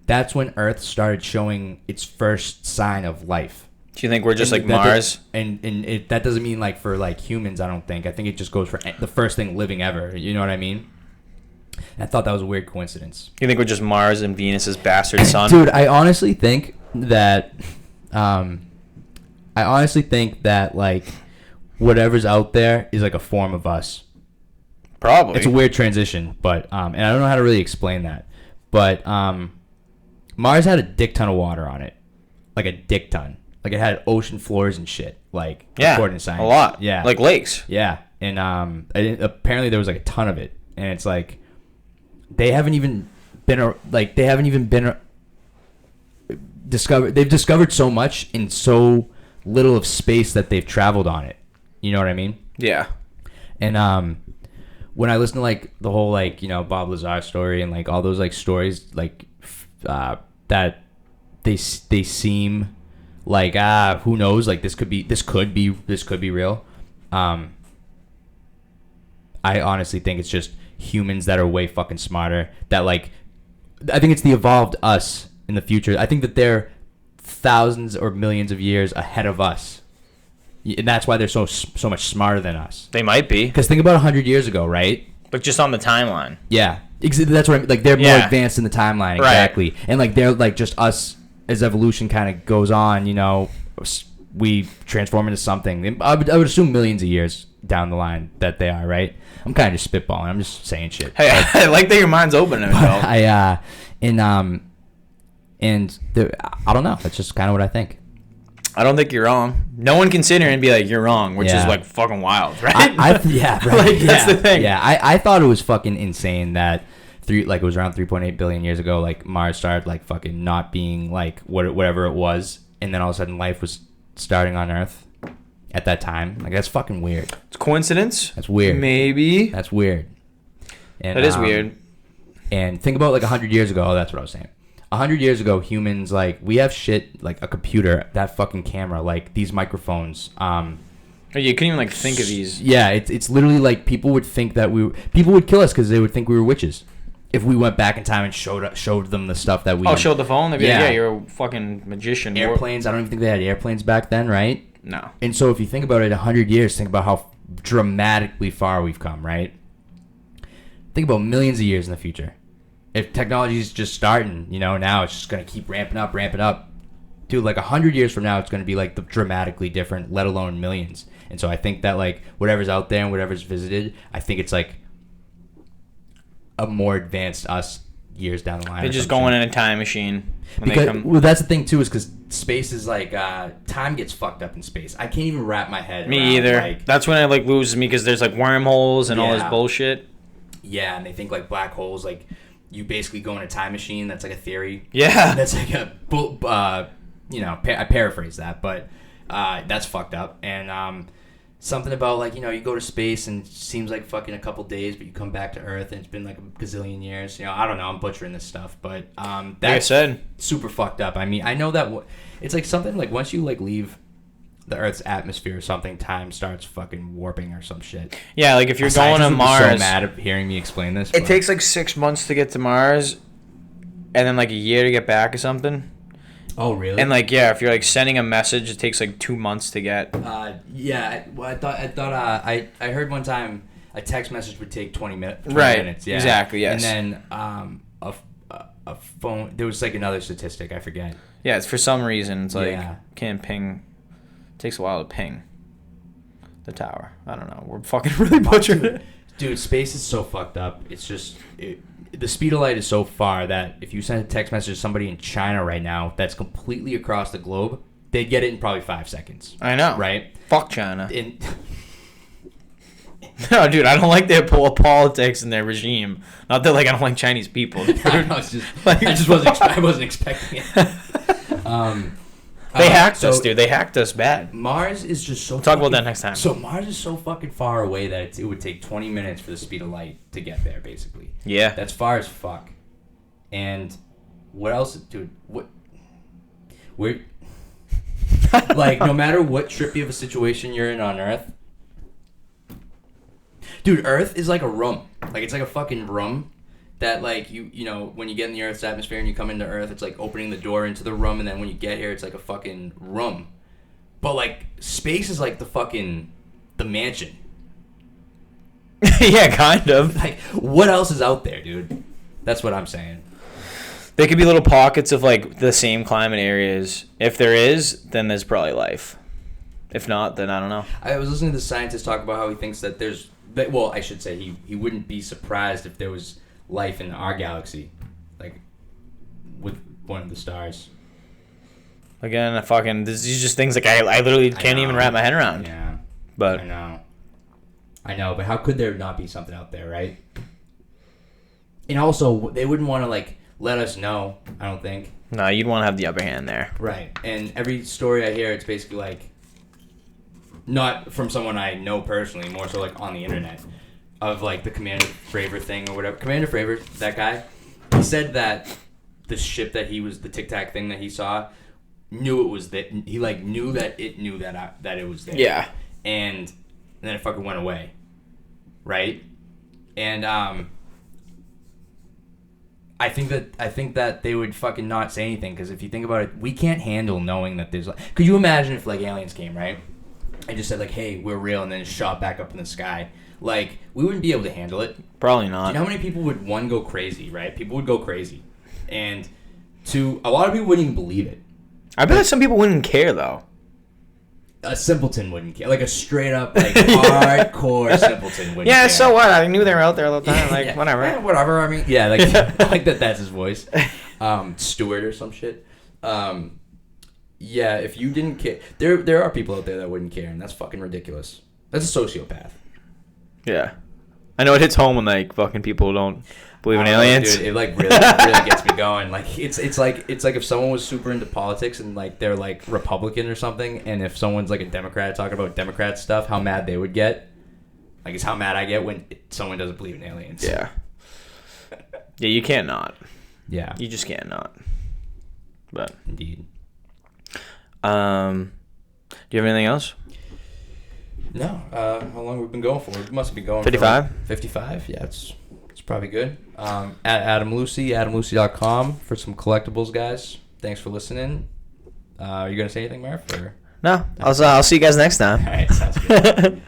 that's when Earth started showing its first sign of life. Do you think we're just like Mars? That doesn't mean like for like humans. I don't think. I think it just goes for the first thing living ever. You know what I mean? And I thought that was a weird coincidence. You think we're just Mars and Venus's bastard son? Dude, I honestly think that like whatever's out there is like a form of us. Probably. It's a weird transition, but and I don't know how to really explain that. But Mars had a dick ton of water on it, like a dick ton. Like it had ocean floors and shit. Like according to science, a lot. Yeah, like lakes. Yeah, and apparently there was like a ton of it, and it's like they haven't even been discovered. They've discovered so much in so little of space that they've traveled on it. You know what I mean? Yeah. And when I listen to like the whole like Bob Lazar story and like all those like stories like that they seem like who knows, like this could be real. I honestly think it's just humans that are way fucking smarter, that like I think it's the evolved us in the future. I think that they're thousands or millions of years ahead of us. And that's why they're so much smarter than us. They might be. Because think about 100 years ago, right? But just on the timeline. Yeah. That's what I mean. Like, they're more advanced in the timeline. Exactly. Right. And, like, they're, like, just us, as evolution kind of goes on, you know, we transform into something. I would assume millions of years down the line that they are, right? I'm kind of just spitballing. I'm just saying shit. Hey, I like that your mind's open to it, though. I don't know. That's just kind of what I think. I don't think you're wrong. No one can sit here and be like, you're wrong, which is like fucking wild, right? Yeah, right. Like, that's the thing. Yeah, I thought it was fucking insane that it was around 3.8 billion years ago, like Mars started like fucking not being like whatever it was, and then all of a sudden life was starting on Earth at that time. Like, that's fucking weird. It's coincidence. That's weird. Maybe. That's weird. And, that is weird. And think about like 100 years ago. Oh, that's what I was saying. 100 years ago, humans, like, we have shit like a computer, that fucking camera, like these microphones. You couldn't even like think of these. Yeah, it's literally like people would think that people would kill us because they would think we were witches if we went back in time and showed them the stuff that we. Showed the phone. They'd be like, yeah, you're a fucking magician. Airplanes. I don't even think they had airplanes back then, right? No. And so if you think about it, 100 years, think about how dramatically far we've come, right? Think about millions of years in the future. If technology is just starting, you know, now it's just going to keep ramping up. Dude, like 100 years from now, it's going to be like dramatically different, let alone millions. And so I think that like whatever's out there and whatever's visited, I think it's like a more advanced us years down the line. They're just going in a time machine. Well, that's the thing too, is because space is like time gets fucked up in space. I can't even wrap my head. Me around, either. Like, that's when it like loses me because there's like wormholes and all this bullshit. Yeah, and they think like black holes, like you basically go in a time machine. That's like a theory. Yeah, that's like a I paraphrase that, but that's fucked up. And something about like, you know, you go to space and it seems like fucking a couple days, but you come back to Earth and it's been like a gazillion years. You know, I don't know. I'm butchering this stuff, but that's like I said, super fucked up. I mean, I know that it's like something like once you like leave the Earth's atmosphere or something, time starts fucking warping or some shit. Yeah, like if you're going to Mars. So mad at hearing me explain this. It takes like 6 months to get to Mars, and then like a year to get back or something. Oh, really? And like, yeah, if you're like sending a message, it takes like 2 months to get. Yeah. I heard one time a text message would take 20 minutes. Right. Minutes, yeah. Exactly. Yes. And then a phone. There was like another statistic. I forget. Yeah. It's for some reason it's like can't ping. It takes a while to ping the tower. I don't know. We're fucking really butchering it. Dude, space is so fucked up. It's just the speed of light is so far that if you send a text message to somebody in China right now that's completely across the globe, they'd get it in probably 5 seconds. I know. Right? Fuck China. No, dude, I don't like their politics and their regime. Not that like I don't like Chinese people. I wasn't expecting it. They hacked us, dude. They hacked us bad. Mars is just so... We'll talk about that next time. So Mars is so fucking far away that it would take 20 minutes for the speed of light to get there, basically. Yeah. That's far as fuck. And what else... Dude, we're... like, no matter what trippy of a situation you're in on Earth... Dude, Earth is like a room. Like, it's like a fucking room that, like, you know, when you get in the Earth's atmosphere and you come into Earth, it's like opening the door into the room, and then when you get here, it's like a fucking room. But, like, space is like the mansion. Yeah, kind of. Like, what else is out there, dude? That's what I'm saying. There could be little pockets of, like, the same climate areas. If there is, then there's probably life. If not, then I don't know. I was listening to the scientist talk about how he thinks that there's... Well, I should say he wouldn't be surprised if there was life in our galaxy, like with one of the stars. Again, these are just things like I literally can't even wrap my head around. Yeah, but I know, but how could there not be something out there, right? And also, they wouldn't want to like let us know. I don't think. No, you'd want to have the upper hand there. Right, and every story I hear, it's basically like not from someone I know personally, more so like on the internet. Of like the Commander Fravor thing or whatever. Commander Fravor, that guy, he said that the ship that the Tic Tac thing that he saw, knew it was that. He like knew that it knew that it was there. Yeah. And then it fucking went away, right? And I think that they would fucking not say anything, because if you think about it, we can't handle knowing that there's like. Could you imagine if like aliens came, right? And just said like, "Hey, we're real," and then just shot back up in the sky. Like, we wouldn't be able to handle it. Probably not. Do you know how many people would go crazy, right? People would go crazy, and a lot of people wouldn't even believe it. I bet some people wouldn't care though. A simpleton wouldn't care. Like a straight up, like hardcore simpleton wouldn't care. Yeah, so what? I knew they were out there all the time. Like, whatever. Yeah, whatever. I mean, yeah, like, like that's his voice. Stewart or some shit. Yeah, if you didn't care. There are people out there that wouldn't care, and that's fucking ridiculous. That's a sociopath. Yeah. I know it hits home when, like, fucking people don't believe in aliens. Dude, it, like, really gets me going. Like, it's like if someone was super into politics and, like, they're, like, Republican or something, and if someone's, like, a Democrat talking about Democrat stuff, how mad they would get. Like, it's how mad I get when someone doesn't believe in aliens. Yeah. Yeah, you can't not. Yeah. You just can't not. But. Indeed. Do you have anything else? No. How long have we been going for? We must have been going 55? 55? Yeah, it's probably good. At Adam Lucy, adamlucy.com for some collectibles, guys. Thanks for listening. Are you going to say anything, Murph? Or? No. I'll see you guys next time. All right, sounds good.